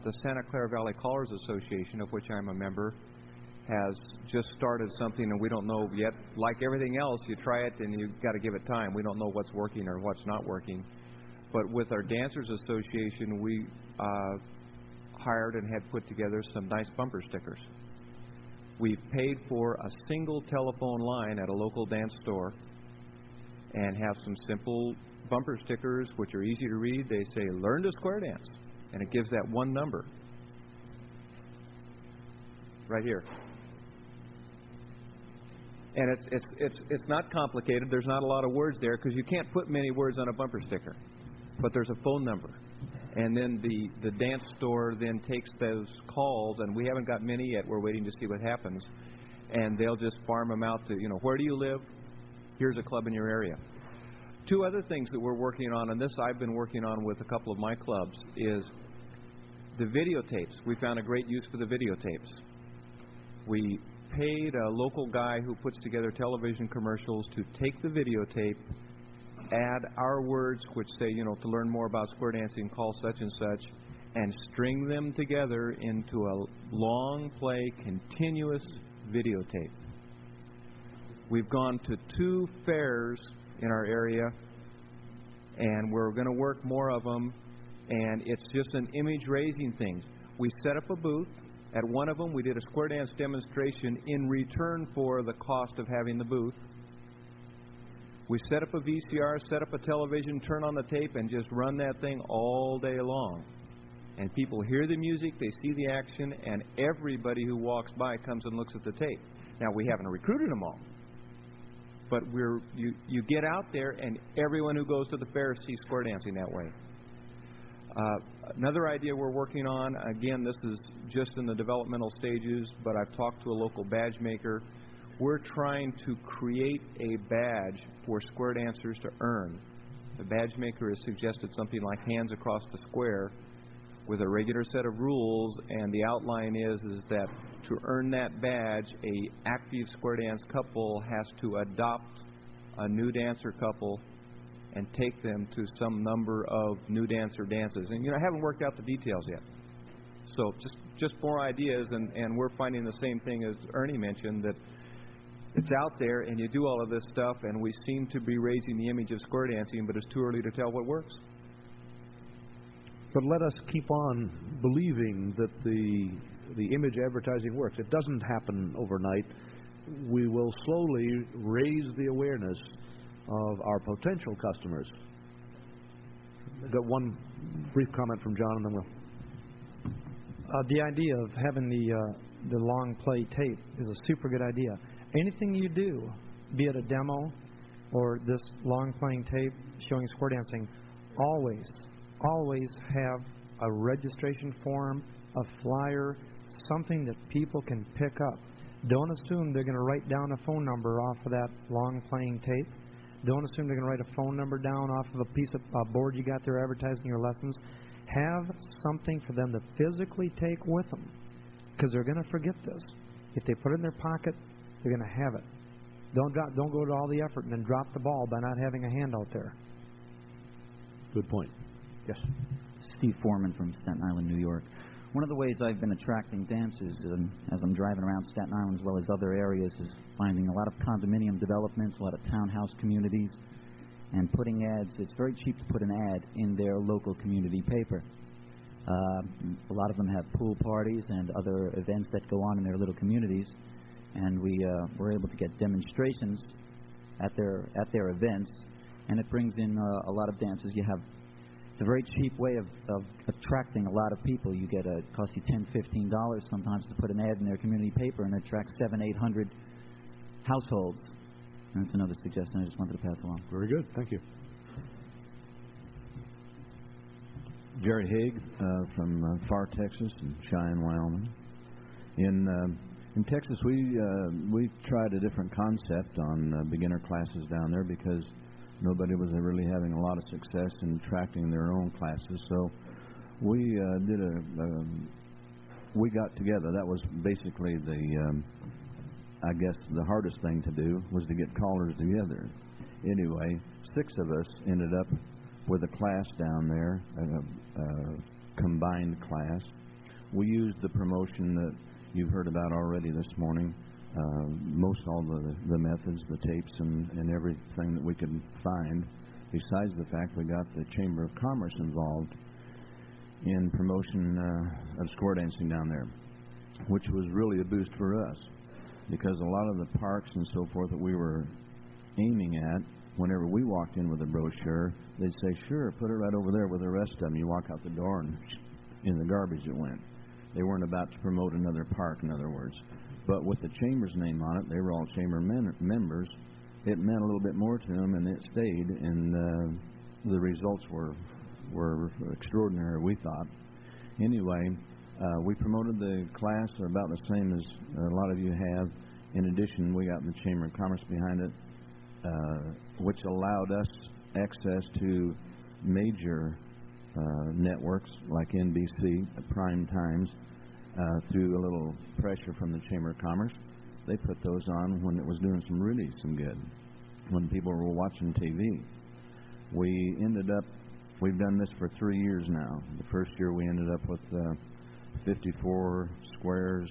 Speaker 8: the Santa Clara Valley Callers Association, of which I'm a member, has just started something, and we don't know yet. Like everything else, you try it and you've got to give it time. We don't know what's working or what's not working. But with our Dancers Association, we hired and had put together some nice bumper stickers. We paid for a single telephone line at a local dance store and have some simple bumper stickers which are easy to read. They say, "Learn to square dance," and it gives that one number right here. And it's not complicated. There's not a lot of words there because you can't put many words on a bumper sticker. But there's a phone number. And then the dance store then takes those calls, and we haven't got many yet. We're waiting to see what happens. And they'll just farm them out to, where do you live? Here's a club in your area. 2 other things that we're working on, and this I've been working on with a couple of my clubs, is the videotapes. We found a great use for the videotapes. We paid a local guy who puts together television commercials to take the videotape, add our words which say, to learn more about square dancing, call such and such, and string them together into a long play, continuous videotape. We've gone to 2 fairs in our area, and we're going to work more of them, and it's just an image-raising thing. We set up a booth. At one of them, we did a square dance demonstration in return for the cost of having the booth. We set up a VCR, set up a television, turn on the tape, and just run that thing all day long. And people hear the music, they see the action, and everybody who walks by comes and looks at the tape. Now, we haven't recruited them all, but you get out there, and everyone who goes to the fair sees square dancing that way. Another idea we're working on, again, this is just in the developmental stages, but I've talked to a local badge maker. We're trying to create a badge for square dancers to earn The badge maker has suggested something like hands across the square with a regular set of rules, and the outline is that to earn that badge, a active square dance couple has to adopt a new dancer couple and take them to some number of new dancer dances. And, I haven't worked out the details yet. So just more ideas, and we're finding the same thing as Ernie mentioned, that it's out there and you do all of this stuff, and we seem to be raising the image of square dancing, but it's too early to tell what works.
Speaker 2: But let us keep on believing that the image advertising works. It doesn't happen overnight. We will slowly raise the awareness of our potential customers. I've got one brief comment from John, and then we'll...
Speaker 4: The idea of having the long play tape is a super good idea. Anything you do, be it a demo or this long playing tape showing square dancing, always have a registration form, a flyer, something that people can pick up. Don't assume they're going to write down a phone number off of that long playing tape. Don't assume they're going to write a phone number down off of a piece of board you got there advertising your lessons. Have something for them to physically take with them, because they're going to forget this. If they put it in their pocket, they're going to have it. Don't go to all the effort and then drop the ball by not having a handout there.
Speaker 2: Good point. Yes.
Speaker 9: Steve Foreman from Staten Island, New York. One of the ways I've been attracting dancers as I'm driving around Staten Island as well as other areas is finding a lot of condominium developments, a lot of townhouse communities, and putting ads. It's very cheap to put an ad in their local community paper. A lot of them have pool parties and other events that go on in their little communities, and we're able to get demonstrations at their events, and it brings in a lot of dancers. It's a very cheap way of attracting a lot of people. It costs you $10, $15 sometimes to put an ad in their community paper, and it attracts 700, 800 households. And that's another suggestion I just wanted to pass along.
Speaker 2: Very good. Thank you.
Speaker 3: Jerry Haag from Far Texas and Cheyenne, Wyoming. In Texas, we tried a different concept on beginner classes down there because nobody was really having a lot of success in attracting their own classes. So we we got together. That was basically I guess the hardest thing to do was to get callers together. Anyway, 6 of us ended up with a class down there, a combined class. We used the promotion that you've heard about already this morning, most all the methods, the tapes, and everything that we could find. Besides the fact we got the Chamber of Commerce involved in promotion of square dancing down there, which was really a boost for us, because a lot of the parks and so forth that we were aiming at, whenever we walked in with a brochure, they'd say, sure, put it right over there with the rest of them. You walk out the door and in the garbage it went. They weren't about to promote another park, in other words. But with the Chamber's name on it, they were all Chamber members. It meant a little bit more to them, and it stayed, and the results were extraordinary, we thought. Anyway, we promoted the class about the same as a lot of you have. In addition, we got the Chamber of Commerce behind it, which allowed us access to major networks like NBC at prime times through a little pressure from the Chamber of Commerce. They put those on when it was doing some good, when people were watching TV. We've done this for 3 years now. The first year we ended up with 54 squares.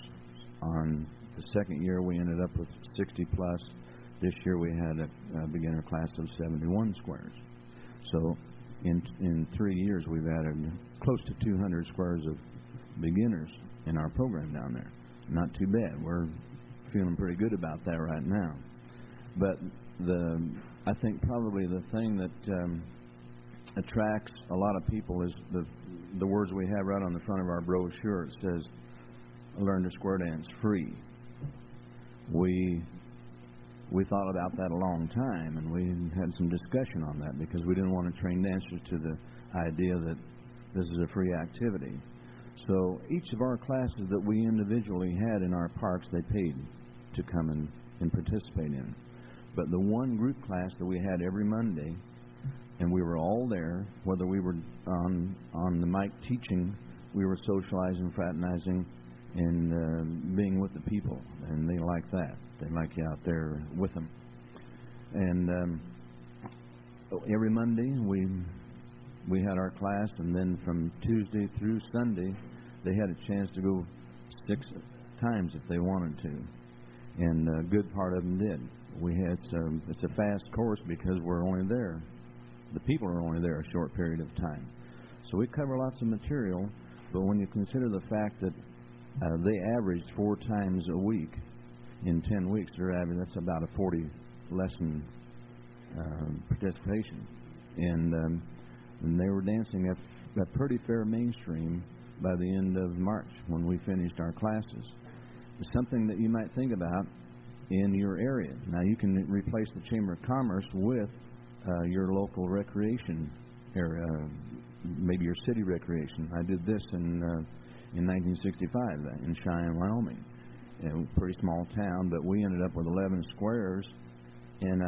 Speaker 3: On the second year we ended up with 60 plus. This year we had a beginner class of 71 squares. So in 3 years we've added close to 200 squares of beginners in our program down there. Not too bad. We're feeling pretty good about that right now. But I think probably the thing that attracts a lot of people is the words we have right on the front of our brochure. It says, learn to square dance free. We thought about that a long time, and we had some discussion on that because we didn't want to train dancers to the idea that this is a free activity. So each of our classes that we individually had in our parks, they paid to come and participate in. But the one group class that we had every Monday and we were all there, whether we were on the mic teaching, we were socializing, fraternizing, and being with the people, and they like that. They like you out there with them. And every Monday we had our class, and then from Tuesday through Sunday, they had a chance to go 6 times if they wanted to, and a good part of them did. It's a fast course because we're only there. The people are only there a short period of time. So we cover lots of material, but when you consider the fact that they average 4 times a week in 10 weeks, that's about a 40 lesson participation. And they were dancing a pretty fair mainstream by the end of March when we finished our classes. It's something that you might think about in your area. Now, you can replace the Chamber of Commerce with your local recreation area, maybe your city recreation. I did this in 1965 in Cheyenne, Wyoming. A pretty small town, but we ended up with 11 squares, and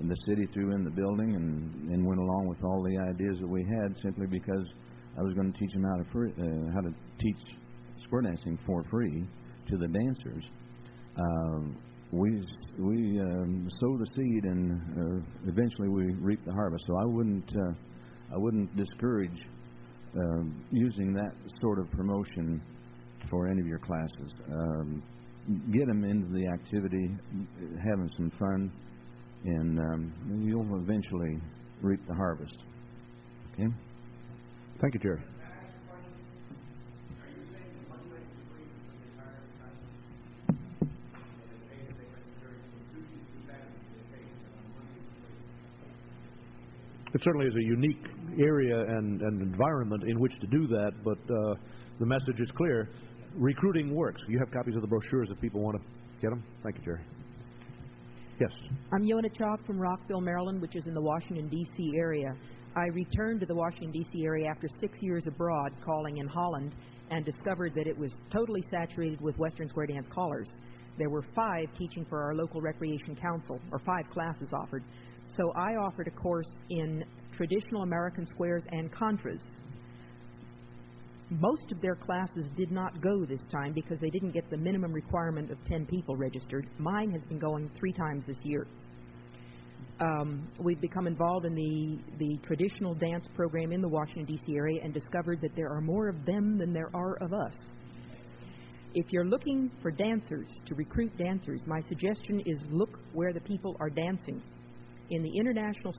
Speaker 3: the city threw in the building and went along with all the ideas that we had simply because I was going to teach them how to teach square dancing for free to the dancers. We sowed the seed, and eventually we reaped the harvest. So I wouldn't discourage using that sort of promotion for any of your classes. Get them into the activity, having some fun, and you'll eventually reap the harvest. Okay?
Speaker 2: Thank you, Jerry. It certainly is a unique area and environment in which to do that, but the message is clear. Recruiting works. You have copies of the brochures if people want to get them. Thank you, Jerry. Yes.
Speaker 10: I'm Yona Chalk from Rockville, Maryland, which is in the Washington, D.C. area. I returned to the Washington, D.C. area after 6 years abroad calling in Holland and discovered that it was totally saturated with Western square dance callers. There were 5 teaching for our local recreation council, or 5 classes offered. So I offered a course in traditional American squares and contras. Most of their classes did not go this time because they didn't get the minimum requirement of 10 people registered. Mine has been going 3 times this year. We've become involved in the traditional dance program in the Washington, D.C. area and discovered that there are more of them than there are of us. If you're looking for dancers, to recruit dancers, my suggestion is look where the people are dancing. In the international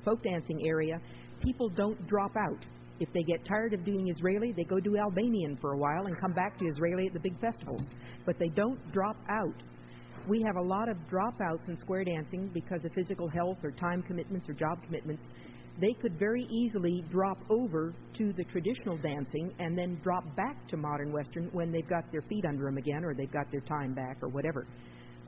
Speaker 10: folk dancing area, people don't drop out. If they get tired of doing Israeli, they go do Albanian for a while and come back to Israeli at the big festivals. But they don't drop out. We have a lot of dropouts in square dancing because of physical health or time commitments or job commitments. They could very easily drop over to the traditional dancing and then drop back to modern Western when they've got their feet under them again or they've got their time back or whatever.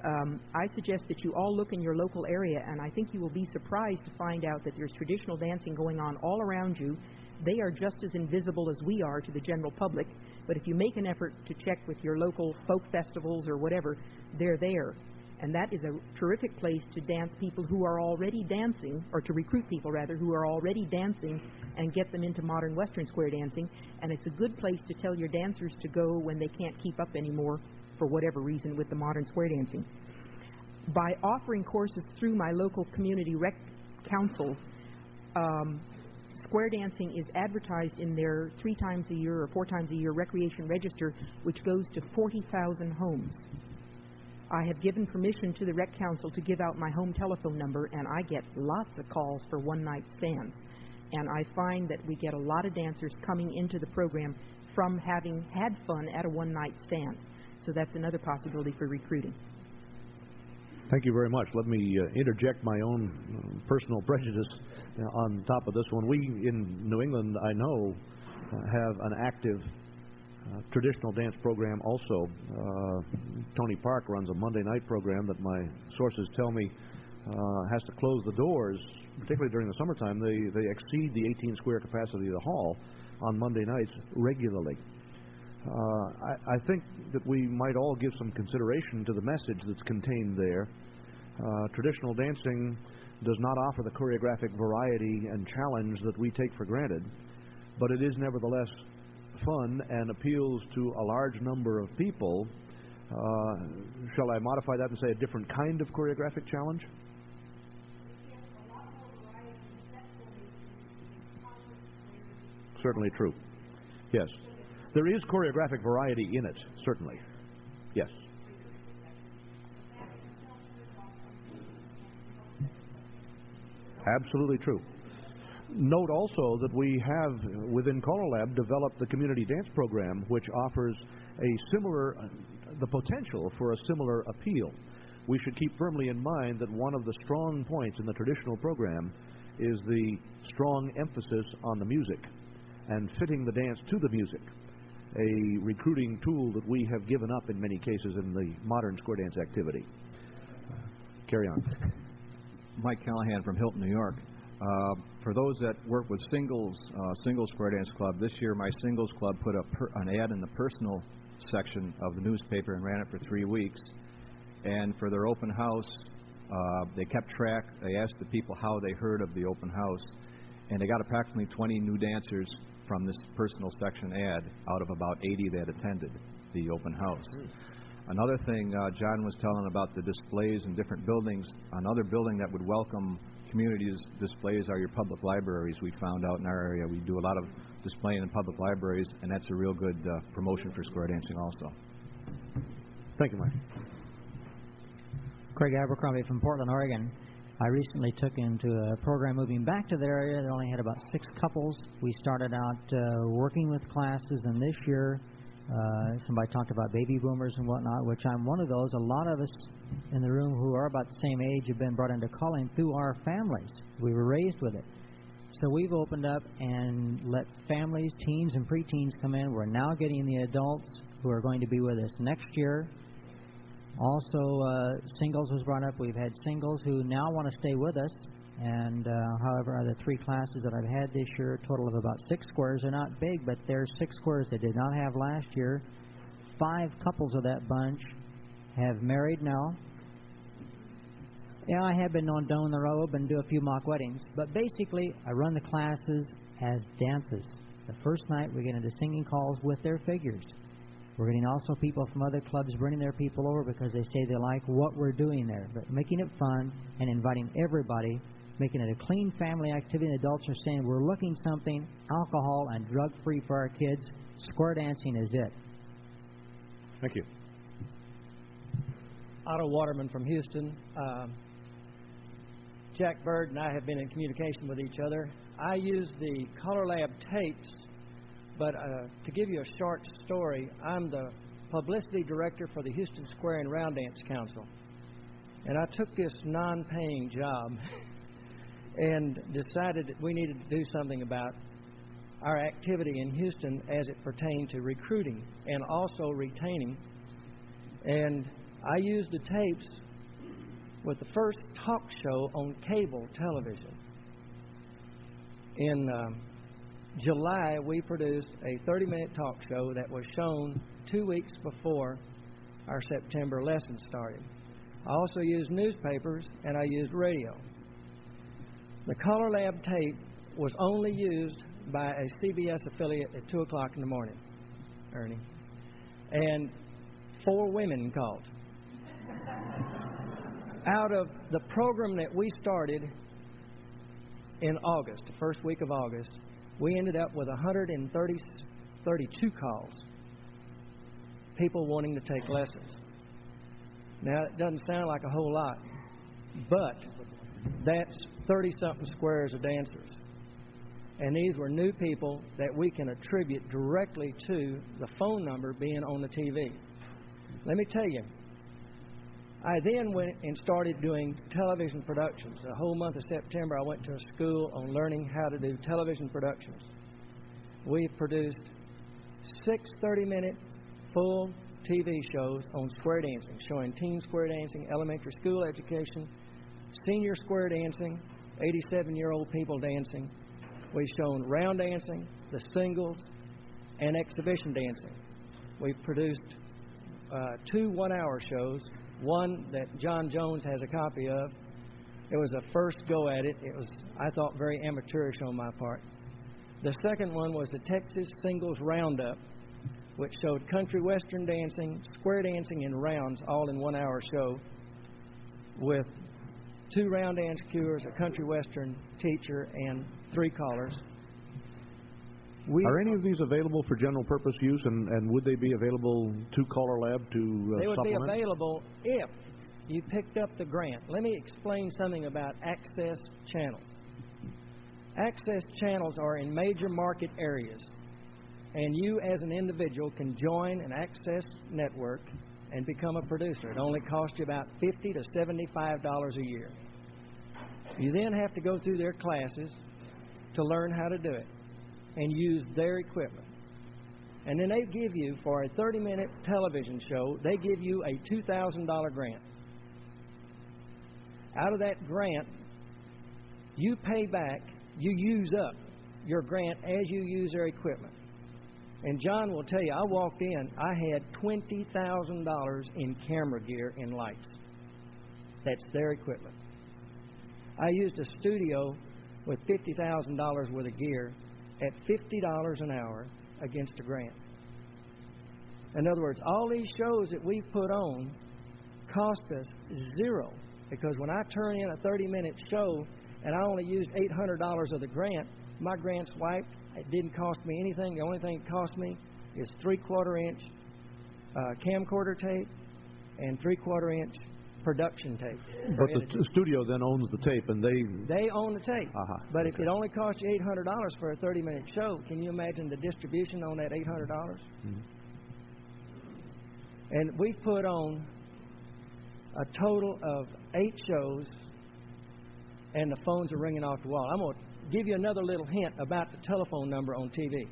Speaker 10: I suggest that you all look in your local area, and I think you will be surprised to find out that there's traditional dancing going on all around you. They are just as invisible as we are to the general public, but if you make an effort to check with your local folk festivals or whatever, they're there. And that is a terrific place to dance people who are already dancing, or to recruit people, rather, who are already dancing and get them into modern Western square dancing. And it's a good place to tell your dancers to go when they can't keep up anymore for whatever reason with the modern square dancing. By offering courses through my local community rec council, square dancing is advertised in their 3 times a year or 4 times a year recreation register, which goes to 40,000 homes. I have given permission to the rec council to give out my home telephone number, and I get lots of calls for one-night stands. And I find that we get a lot of dancers coming into the program from having had fun at a one-night stand. So that's another possibility for recruiting.
Speaker 2: Thank you very much. Let me interject my own personal prejudice on top of this one. We in New England, I know, have an active traditional dance program also. Tony Park runs a Monday night program that my sources tell me has to close the doors, particularly during the summertime. They exceed the 18 square capacity of the hall on Monday nights regularly. I think that we might all give some consideration to the message that's contained there. Traditional dancing does not offer the choreographic variety and challenge that we take for granted, but it is nevertheless fun and appeals to a large number of people. Shall I modify that and say a different kind of choreographic challenge? Certainly true. Yes. There is choreographic variety in it, certainly. Yes. Absolutely true. Note also that we have, within CALLERLAB, developed the community dance program, which offers the potential for a similar appeal. We should keep firmly in mind that one of the strong points in the traditional program is the strong emphasis on the music and fitting the dance to the music, a recruiting tool that we have given up in many cases in the modern square dance activity. Carry on.
Speaker 11: Mike Callahan from Hilton, New York. For those that work with single square dance club, this year my singles club put an ad in the personal section of the newspaper and ran it for 3 weeks. And for their open house, they kept track. They asked the people how they heard of the open house, and they got approximately 20 new dancers from this personal section ad out of about 80 that attended the open house. Another thing, John was telling about the displays in different buildings. Another building that would welcome communities displays are your public libraries. We found out in our area we do a lot of displaying in public libraries, and that's a real good promotion for square dancing also.
Speaker 2: Thank you, Mike.
Speaker 12: Craig Abercrombie from Portland, Oregon. I recently took into a program moving back to the area that only had about 6 couples. We started out working with classes, and this year somebody talked about baby boomers and whatnot, which I'm one of those. A lot of us in the room who are about the same age have been brought into calling through our families. We were raised with it. So we've opened up and let families, teens and preteens come in. We're now getting the adults who are going to be with us next year. Also, singles was brought up. We've had singles who now want to stay with us. And however, the 3 classes that I've had this year, a total of about 6 squares. They're not big, but they're 6 squares they did not have last year. 5 couples of that bunch have married now. Yeah, I have been known to don the robe and do a few mock weddings. But basically, I run the classes as dances. The first night, we get into singing calls with their figures. We're getting also people from other clubs bringing their people over because they say they like what we're doing there. But making it fun and inviting everybody, making it a clean family activity. And adults are saying we're looking something alcohol and drug-free for our kids. Square dancing is it.
Speaker 2: Thank you.
Speaker 13: Otto Waterman from Houston. Jack Berg and I have been in communication with each other. I use the CALLERLAB tapes, but to give you a short story, I'm the publicity director for the Houston Square and Round Dance Council. And I took this non-paying job and decided that we needed to do something about our activity in Houston as it pertained to recruiting and also retaining. And I used the tapes with the first talk show on cable television. In July, we produced a 30-minute talk show that was shown 2 weeks before our September lesson started. I also used newspapers and I used radio. The CALLERLAB tape was only used by a CBS affiliate at 2 o'clock in the morning, Ernie. And 4 women called. Out of the program that we started in August, the first week of August, we ended up with 132 calls. People wanting to take lessons. Now, it doesn't sound like a whole lot, but that's 30-something squares of dancers. And these were new people that we can attribute directly to the phone number being on the TV. Let me tell you, I then went and started doing television productions. The whole month of September, I went to a school on learning how to do television productions. We've produced 6 30-minute full TV shows on square dancing, showing teen square dancing, elementary school education, senior square dancing, 87-year-old people dancing. We've shown round dancing, the singles, and exhibition dancing. We've produced 2 one-hour shows, one that John Jones has a copy of, It was a first go at it. It was, I thought, very amateurish on my part. The second one was the Texas Singles Roundup, which showed country western dancing, square dancing, and rounds all in 1 hour show with 2 round dance cuers, a country western teacher, and 3 callers.
Speaker 2: Are any of these available for general purpose use, and would they be available to CALLERLAB to
Speaker 13: They would
Speaker 2: supplement?
Speaker 13: be available if you picked up the grant. Let me explain something about access channels. Access channels are in major market areas, and you as an individual can join an access network and become a producer. It only costs you about $50 to $75 a year. You then have to go through their classes to learn how to do it and use their equipment. And then they give you, for a 30-minute television show, they give you a $2,000 grant. Out of that grant, you pay back, you use up your grant as you use their equipment. And John will tell you, I walked in, I had $20,000 in camera gear and lights. That's their equipment. I used a studio with $50,000 worth of gear at $50 an hour against a grant. In other words, all these shows that we put on cost us $0, because when I turn in a 30-minute show and I only used $800 of the grant, my grant's wiped. It didn't cost me anything. The only thing it cost me is 3/4-inch camcorder tape and 3/4-inch production tape.
Speaker 2: But the studio then owns the tape, and
Speaker 13: they own the tape. But
Speaker 2: okay.
Speaker 13: if it only costs you $800 for a 30-minute show, can you imagine the distribution on that $800?
Speaker 2: Mm-hmm.
Speaker 13: And we put on a total of 8 shows, and the phones are ringing off the wall. I'm going to give you another little hint about the telephone number on TV,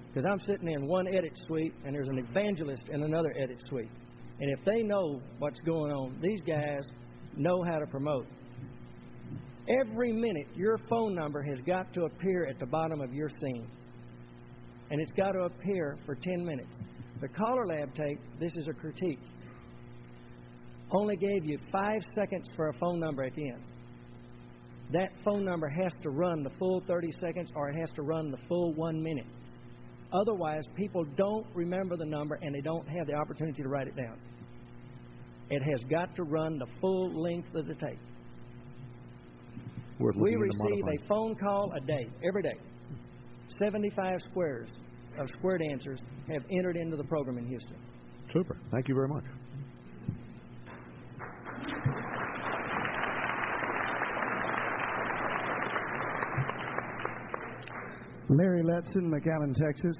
Speaker 13: because I'm sitting in one edit suite, and there's an evangelist in another edit suite. And if they know what's going on, these guys know how to promote. Every minute, your phone number has got to appear at the bottom of your scene. And it's got to appear for 10 minutes. The CALLERLAB tape, this is a critique, only gave you 5 seconds for a phone number at the end. That phone number has to run the full 30 seconds, or it has to run the full 1 minute. Otherwise, people don't remember the number, and they don't have the opportunity to write it down. It has got to run the full length of the tape. We receive a phone call a day, every day. 75 squares of square dancers have entered into the program in Houston.
Speaker 2: Super. Thank you very much.
Speaker 14: Larry Letson, McAllen, Texas.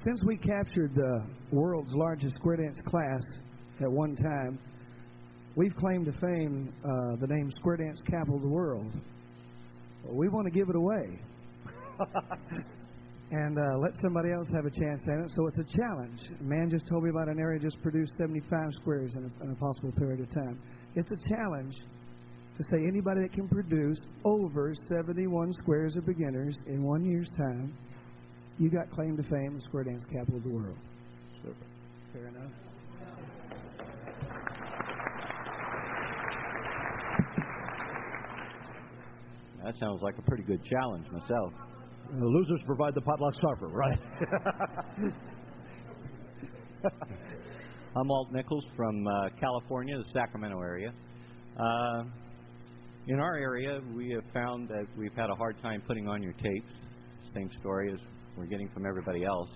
Speaker 14: Since we captured the world's largest square dance class at one time, we've claimed to fame the name Square Dance Capital of the World. We want to give it away and let somebody else have a chance at it. So it's a challenge. A man just told me about an area just produced 75 squares in a possible period of time. It's a challenge to say anybody that can produce over 71 squares of beginners in 1 year's time, you got claim to fame, Square Dance Capital of the World. Super. Fair enough.
Speaker 15: That sounds like a pretty good challenge myself.
Speaker 2: The losers provide the potluck supper, right?
Speaker 15: I'm Walt Nichols from California, the Sacramento area. In our area, we have found that we've had a hard time putting on your tapes. Same story as we're getting from everybody else.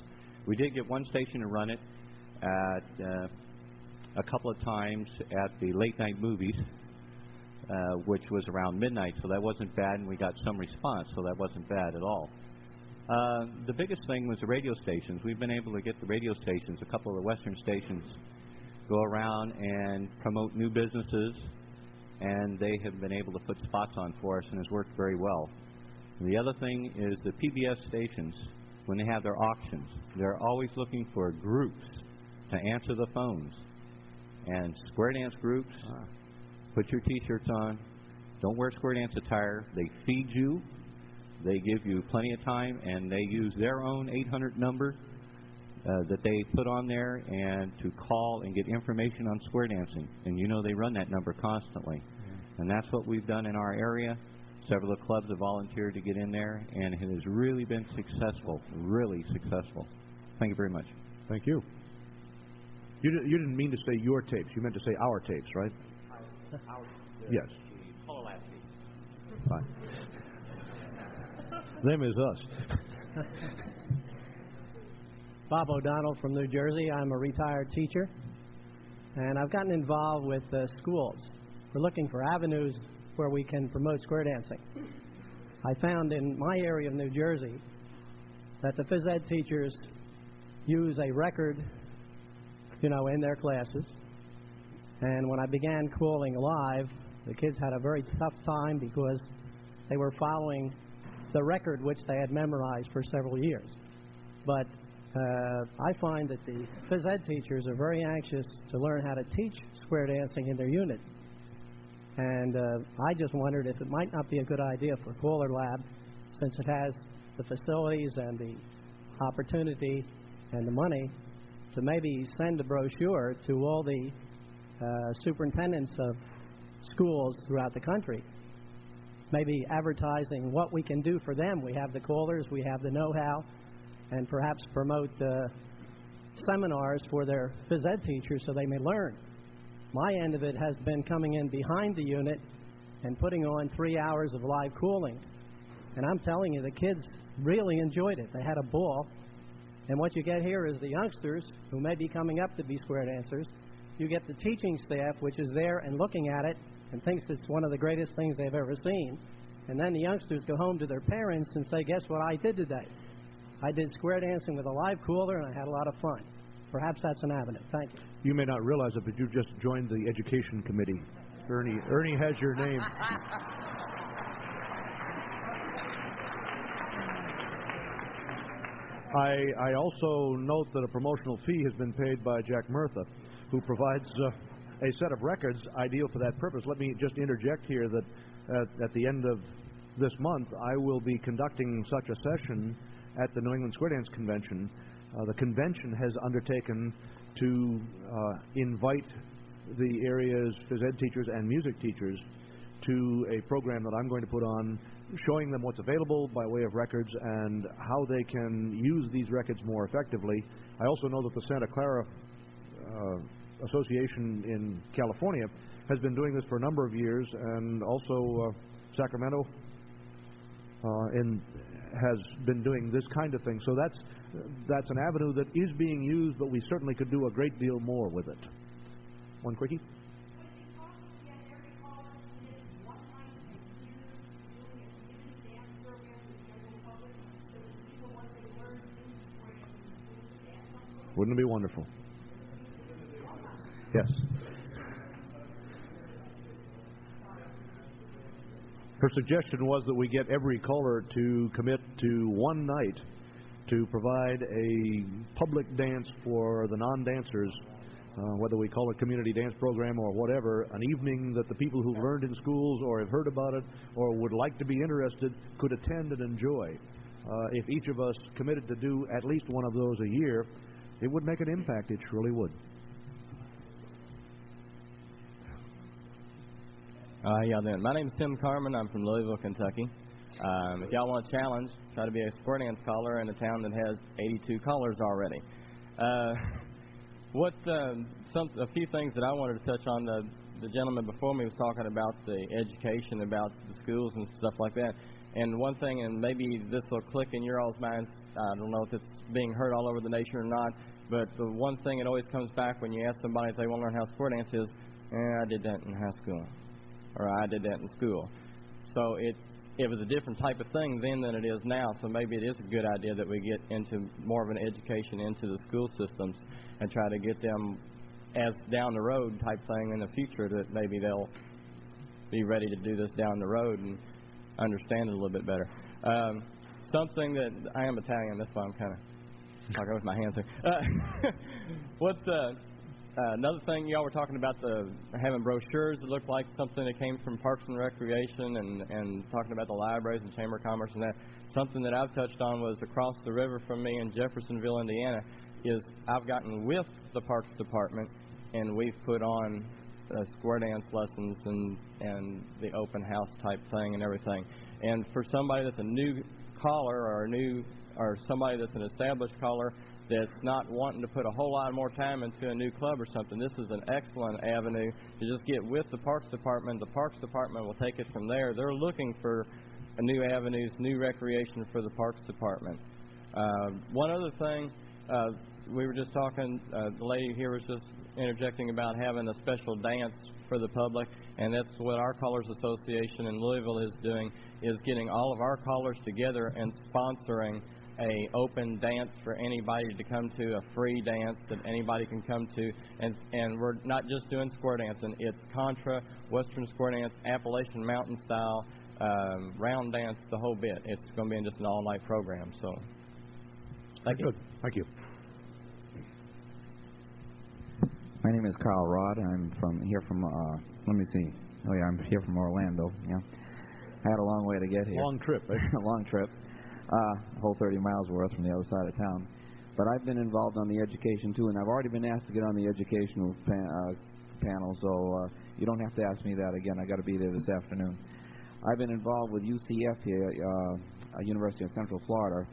Speaker 15: We did get one station to run it at a couple of times at the late night movies, which was around midnight, so that wasn't bad, and we got some response, so that wasn't bad at all. The biggest thing was the radio stations. We've been able to get the radio stations, a couple of the western stations, go around and promote new businesses, and they have been able to put spots on for us, and it's worked very well. The other thing is the PBS stations, when they have their auctions, they're always looking for groups to answer the phones. And square dance groups, put your T-shirts on, don't wear square dance attire, they feed you, they give you plenty of time, and they use their own 800 number that they put on there and to call and get information on square dancing. And you know they run that number constantly. And that's what we've done in our area. Several of the clubs have volunteered to get in there, and it has really been successful, really successful. Thank you very much.
Speaker 2: Thank you. You didn't mean to say your tapes. You meant to say our tapes, right? Yes.
Speaker 15: CALLERLAB tapes.
Speaker 2: Fine. Them is us.
Speaker 16: Bob O'Donnell from New Jersey. I'm a retired teacher, and I've gotten involved with schools. We're looking for avenues where we can promote square dancing. I found in my area of New Jersey that the phys ed teachers use a record, in their classes. And when I began calling live, the kids had a very tough time because they were following the record which they had memorized for several years. But I find that the phys ed teachers are very anxious to learn how to teach square dancing in their unit. And I just wondered if it might not be a good idea for CALLERLAB, since it has the facilities and the opportunity and the money, to maybe send a brochure to all the superintendents of schools throughout the country, maybe advertising what we can do for them. We have the callers, we have the know-how, and perhaps promote seminars for their phys ed teachers so they may learn. My end of it has been coming in behind the unit and putting on 3 hours of live cooling. And I'm telling you, the kids really enjoyed it. They had a ball. And what you get here is the youngsters, who may be coming up to be square dancers. You get the teaching staff, which is there and looking at it and thinks it's one of the greatest things they've ever seen. And then the youngsters go home to their parents and say, guess what I did today? I did square dancing with a live cooler, and I had a lot of fun. Perhaps that's an avenue. Thank you.
Speaker 2: You may not realize it, but you just joined the Education Committee. Ernie has your name. I also note that a promotional fee has been paid by Jack Murtha, who provides a set of records ideal for that purpose. Let me just interject here that at the end of this month, I will be conducting such a session at the New England Square Dance Convention. The convention has undertaken to invite the area's phys ed teachers and music teachers to a program that I'm going to put on, showing them what's available by way of records and how they can use these records more effectively. I also know that the Santa Clara Association in California has been doing this for a number of years, and also Sacramento has been doing this kind of thing. So that's an avenue that is being used, but we certainly could do a great deal more with it. One quickie. Wouldn't it be wonderful? Yes. Her suggestion was that we get every caller to commit to one night to provide a public dance for the non-dancers, whether we call it community dance program or whatever, an evening that the people who've learned in schools or have heard about it or would like to be interested could attend and enjoy. If each of us committed to do at least one of those a year, it would make an impact. It surely would.
Speaker 17: Yeah, then. My name is Tim Carmen. I'm from Louisville, Kentucky. If y'all want a challenge, try to be a square dance caller in a town that has 82 callers already. A few things that I wanted to touch on. The gentleman before me was talking about the education, about the schools and stuff like that. And one thing, and maybe this will click in your all's minds, I don't know if it's being heard all over the nation or not, but the one thing that always comes back when you ask somebody if they want to learn how to square dance is, I did that in high school, or I did that in school. So it was a different type of thing then than it is now, so maybe it is a good idea that we get into more of an education into the school systems and try to get them as down the road type thing in the future, that maybe they'll be ready to do this down the road and understand it a little bit better. Something that I am Italian, that's why I'm kind of talking with my hands here. Another thing, y'all were talking about having brochures that looked like something that came from Parks and Recreation, and talking about the libraries and Chamber of Commerce and that. Something that I've touched on was across the river from me in Jeffersonville, Indiana, is I've gotten with the Parks Department, and we've put on square dance lessons and the open house type thing and everything. And for somebody that's a new caller or somebody that's an established caller that's not wanting to put a whole lot more time into a new club or something, this is an excellent avenue to just get with the Parks Department. The Parks Department will take it from there. They're looking for new avenues, new recreation for the Parks Department. One other thing, we were just talking, the lady here was just interjecting about having a special dance for the public, and that's what our Callers Association in Louisville is doing, is getting all of our callers together and sponsoring a open dance for anybody to come to, a free dance that anybody can come to, and we're not just doing square dancing, it's contra, Western square dance, Appalachian mountain style, round dance, the whole bit. It's going to be in just an all-night program, so thank you.
Speaker 2: Good. Thank you.
Speaker 18: My name is Carl Rod. I'm from here from, let me see. Oh, yeah, I'm here from Orlando. Yeah. I had a long way to get here.
Speaker 2: Long trip, eh?
Speaker 18: A long trip. A whole 30 miles worth from the other side of town. But I've been involved on the education, too, and I've already been asked to get on the educational panel, so you don't have to ask me that again. I got to be there this afternoon. I've been involved with UCF here, University of Central Florida,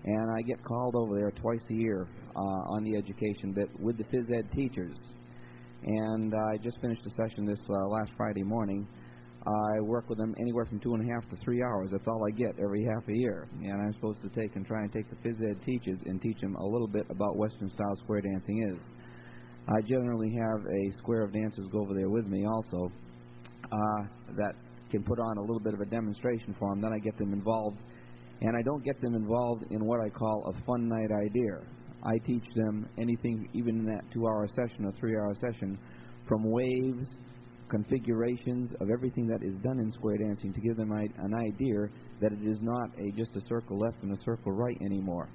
Speaker 18: and I get called over there twice a year on the education bit with the phys ed teachers. And I just finished a session this last Friday morning. I work with them anywhere from 2.5 to 3 hours. That's all I get every half a year. And I'm supposed to try and take the phys ed teachers and teach them a little bit about Western style square dancing is. I generally have a square of dancers go over there with me also that can put on a little bit of a demonstration for them. Then I get them involved. And I don't get them involved in what I call a fun night idea. I teach them anything, even in that 2-hour session or 3-hour session, from waves, configurations of everything that is done in square dancing to give them an idea that it is not just a circle left and a circle right anymore.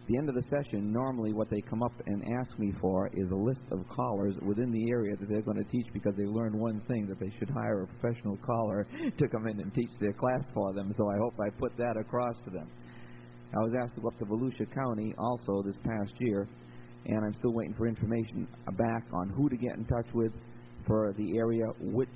Speaker 18: At the end of the session, normally what they come up and ask me for is a list of callers within the area that they're going to teach, because they learned one thing, that they should hire a professional caller to come in and teach their class for them. So I hope I put that across to them. I was asked to go up to Volusia County also this past year, and I'm still waiting for information back on who to get in touch with for the area, which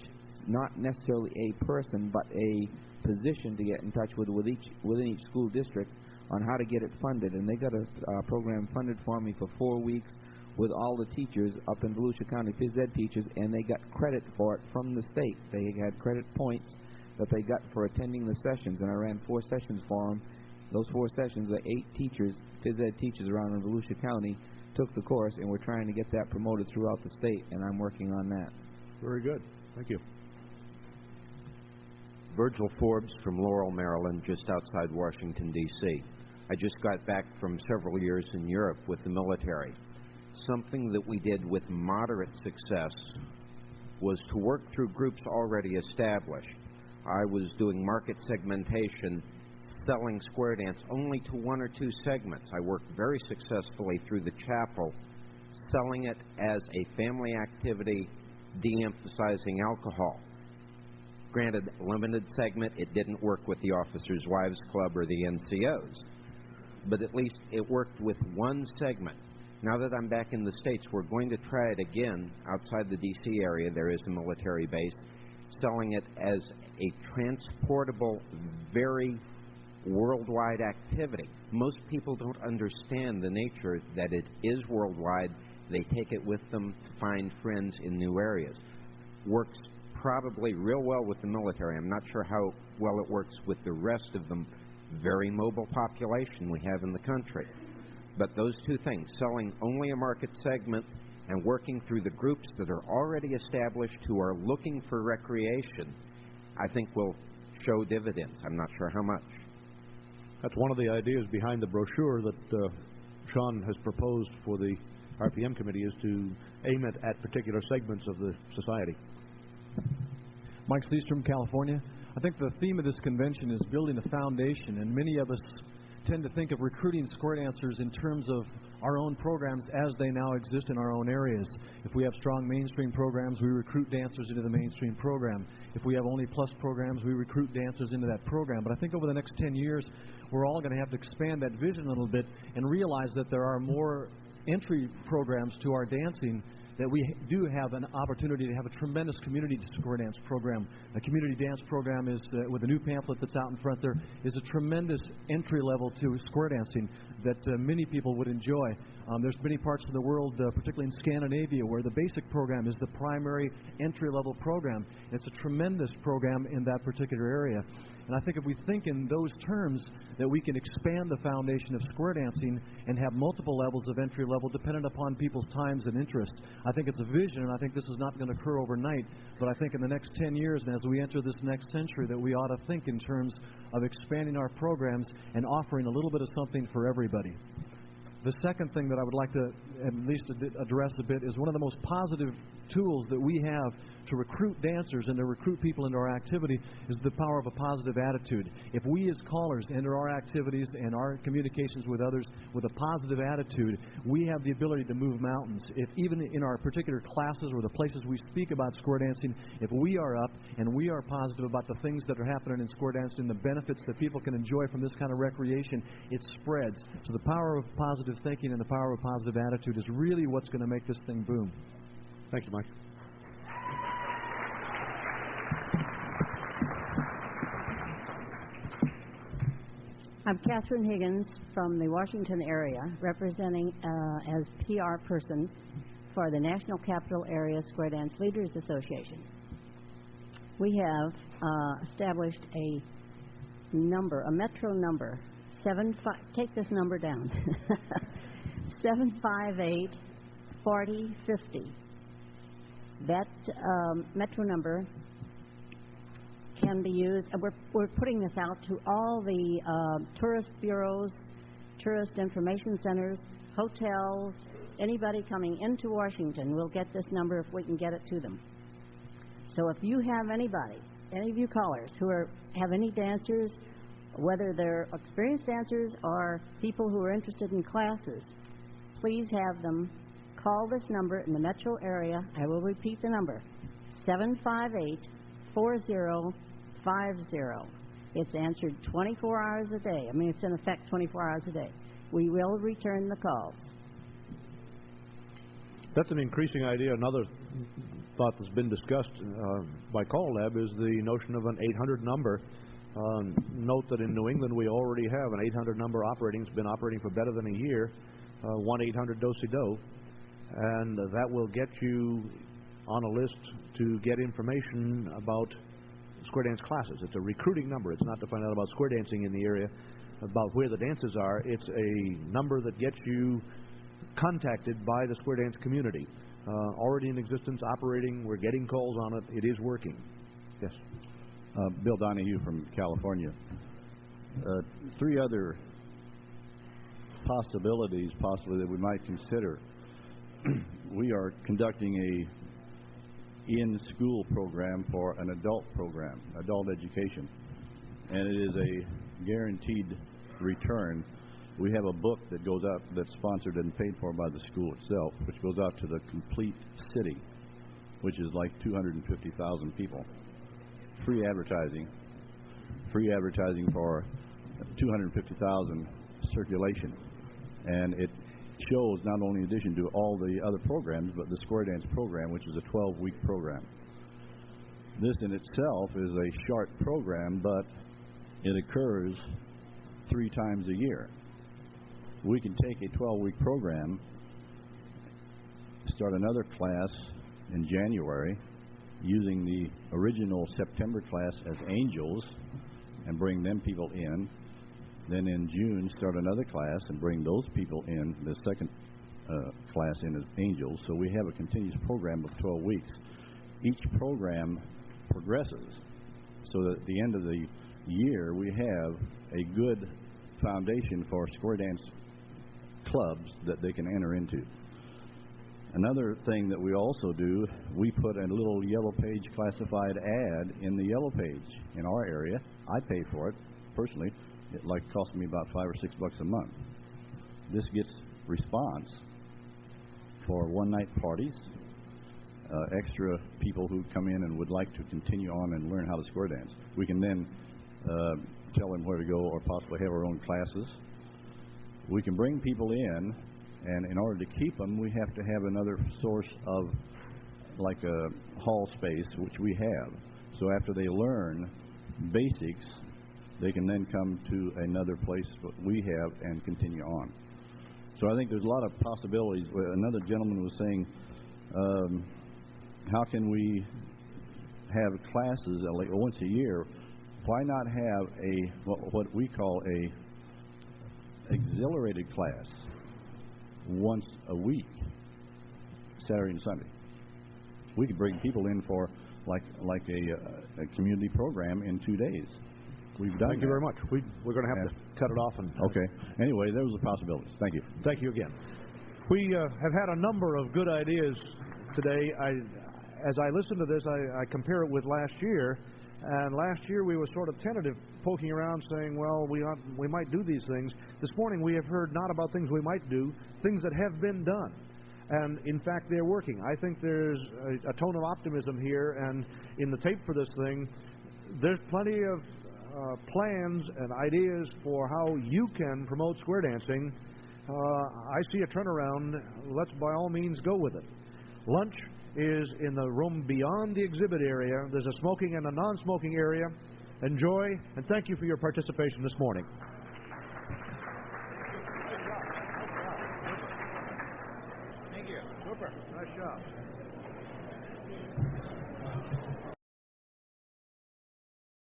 Speaker 18: not necessarily a person, but a position to get in touch with within each school district on how to get it funded. And they got a program funded for me for 4 weeks with all the teachers up in Volusia County, phys ed teachers, and they got credit for it from the state. They had credit points that they got for attending the sessions, and I ran 4 sessions for them. Those 4 sessions, the 8 teachers, phys ed teachers around in Volusia County, took the course, and we're trying to get that promoted throughout the state, and I'm working on that.
Speaker 2: Very good. Thank you.
Speaker 19: Virgil Forbes from Laurel, Maryland, just outside Washington, D.C. I just got back from several years in Europe with the military. Something that we did with moderate success was to work through groups already established. I was doing market segmentation, selling square dance only to 1 or 2 segments. I worked very successfully through the chapel, selling it as a family activity, de-emphasizing alcohol. Granted, limited segment, it didn't work with the Officers' Wives Club or the NCOs, but at least it worked with one segment. Now that I'm back in the States, we're going to try it again outside the D.C. area. There is a military base, selling it as a transportable, very worldwide activity. Most people don't understand the nature that it is worldwide. They take it with them to find friends in new areas. Works probably real well with the military. I'm not sure how well it works with the rest of the very mobile population we have in the country. But those 2 things, selling only a market segment and working through the groups that are already established who are looking for recreation, I think will show dividends. I'm not sure how much.
Speaker 2: That's one of the ideas behind the brochure that Sean has proposed for the RPM committee, is to aim it at particular segments of the society.
Speaker 11: Mike Seastrom, California. I think the theme of this convention is building a foundation, and many of us tend to think of recruiting square dancers in terms of our own programs as they now exist in our own areas. If we have strong mainstream programs, we recruit dancers into the mainstream program. If we have only plus programs, we recruit dancers into that program. But I think over the next 10 years, we're all going to have to expand that vision a little bit and realize that there are more entry programs to our dancing that we do have an opportunity to have a tremendous community square dance program. A community dance program is, with the new pamphlet that's out in front there, is a tremendous entry level to square dancing that many people would enjoy. There's many parts of the world, particularly in Scandinavia, where the basic program is the primary entry-level program. It's a tremendous program in that particular area. And I think if we think in those terms, that we can expand the foundation of square dancing and have multiple levels of entry level dependent upon people's times and interests. I think it's a vision, and I think this is not going to occur overnight. But I think in the next 10 years, and as we enter this next century, that we ought to think in terms of expanding our programs and offering a little bit of something for everybody. The second thing that I would like to at least address a bit is one of the most positive tools that we have to recruit dancers and to recruit people into our activity is the power of a positive attitude. If we as callers enter our activities and our communications with others with a positive attitude, we have the ability to move mountains. If even in our particular classes or the places we speak about square dancing, if we are up and we are positive about the things that are happening in square dancing, the benefits that people can enjoy from this kind of recreation, it spreads. So the power of positive thinking and the power of positive attitude is really what's going to make this thing boom.
Speaker 2: Thank you, Mike.
Speaker 20: I'm Catherine Higgins from the Washington area, representing as PR person for the National Capital Area Square Dance Leaders Association. We have established a number, a metro number, take this number down, 758-4050. That metro number can be used. We're putting this out to all the tourist bureaus, tourist information centers, hotels. Anybody coming into Washington will get this number if we can get it to them. So if you have anybody, any of you callers who have any dancers, whether they're experienced dancers or people who are interested in classes, please have them call this number in the metro area. I will repeat the number, 758-4050. It's answered 24 hours a day. I mean, it's in effect 24 hours a day. We will return the calls.
Speaker 2: That's an increasing idea. Another thought that's been discussed by CALLERLAB is the notion of an 800 number. Note that in New England we already have an 800 number operating. It's been operating for better than a year, 1-800-DO-CI-DO, and that will get you on a list to get information about square dance classes. It's a recruiting number. It's not to find out about square dancing in the area, about where the dances are. It's a number that gets you contacted by the square dance community. Already in existence, operating. We're getting calls on it. It is working. Yes.
Speaker 21: Bill Donahue from California. Three other possibilities possibly that we might consider. We are conducting a in-school program for an adult program, adult education, and it is a guaranteed return. We have a book that goes out that's sponsored and paid for by the school itself, which goes out to the complete city, which is like 250,000 people. Free advertising for 250,000 circulation, and it shows not only in addition to all the other programs, but the square dance program, which is a 12-week program. This in itself is a short program, but it occurs 3 times a year. We can take a 12-week program, start another class in January using the original September class as angels and bring them people in. Then in June, start another class and bring those people in, the second class in as angels. So we have a continuous program of 12 weeks. Each program progresses so that at the end of the year we have a good foundation for square dance clubs that they can enter into. Another thing that we also do, we put a little yellow page classified ad in the yellow page in our area. I pay for it personally. It costs me about $5 or $6 a month. This gets response for one-night parties, extra people who come in and would like to continue on and learn how to square dance. We can then tell them where to go or possibly have our own classes. We can bring people in And in order to keep them, we have to have another source of, like a hall space, which we have. So after they learn basics, they can then come to another place that we have and continue on. So I think there's a lot of possibilities. Another gentleman was saying, how can we have classes like once a year? Why not have what we call a exhilarated class once a week, Saturday and Sunday? We could bring people in for like a community program in 2 days. We've done.
Speaker 2: Thank you very much. We're going to have to cut it off.
Speaker 21: Okay. Anyway, those are possibilities. Thank you.
Speaker 2: Thank you again. We have had a number of good ideas today. As I listen to this, I compare it with last year. And last year we were sort of tentative, poking around, saying, well, we might do these things. This morning we have heard not about things we might do, things that have been done. And, in fact, they're working. I think there's a tone of optimism here. And in the tape for this thing, there's plenty of plans and ideas for how you can promote square dancing. I see a turnaround. Let's by all means go with it. Lunch is in the room beyond the exhibit area. There's a smoking and a non-smoking area. Enjoy, and thank you for your participation this morning. Thank you. Super. Nice job.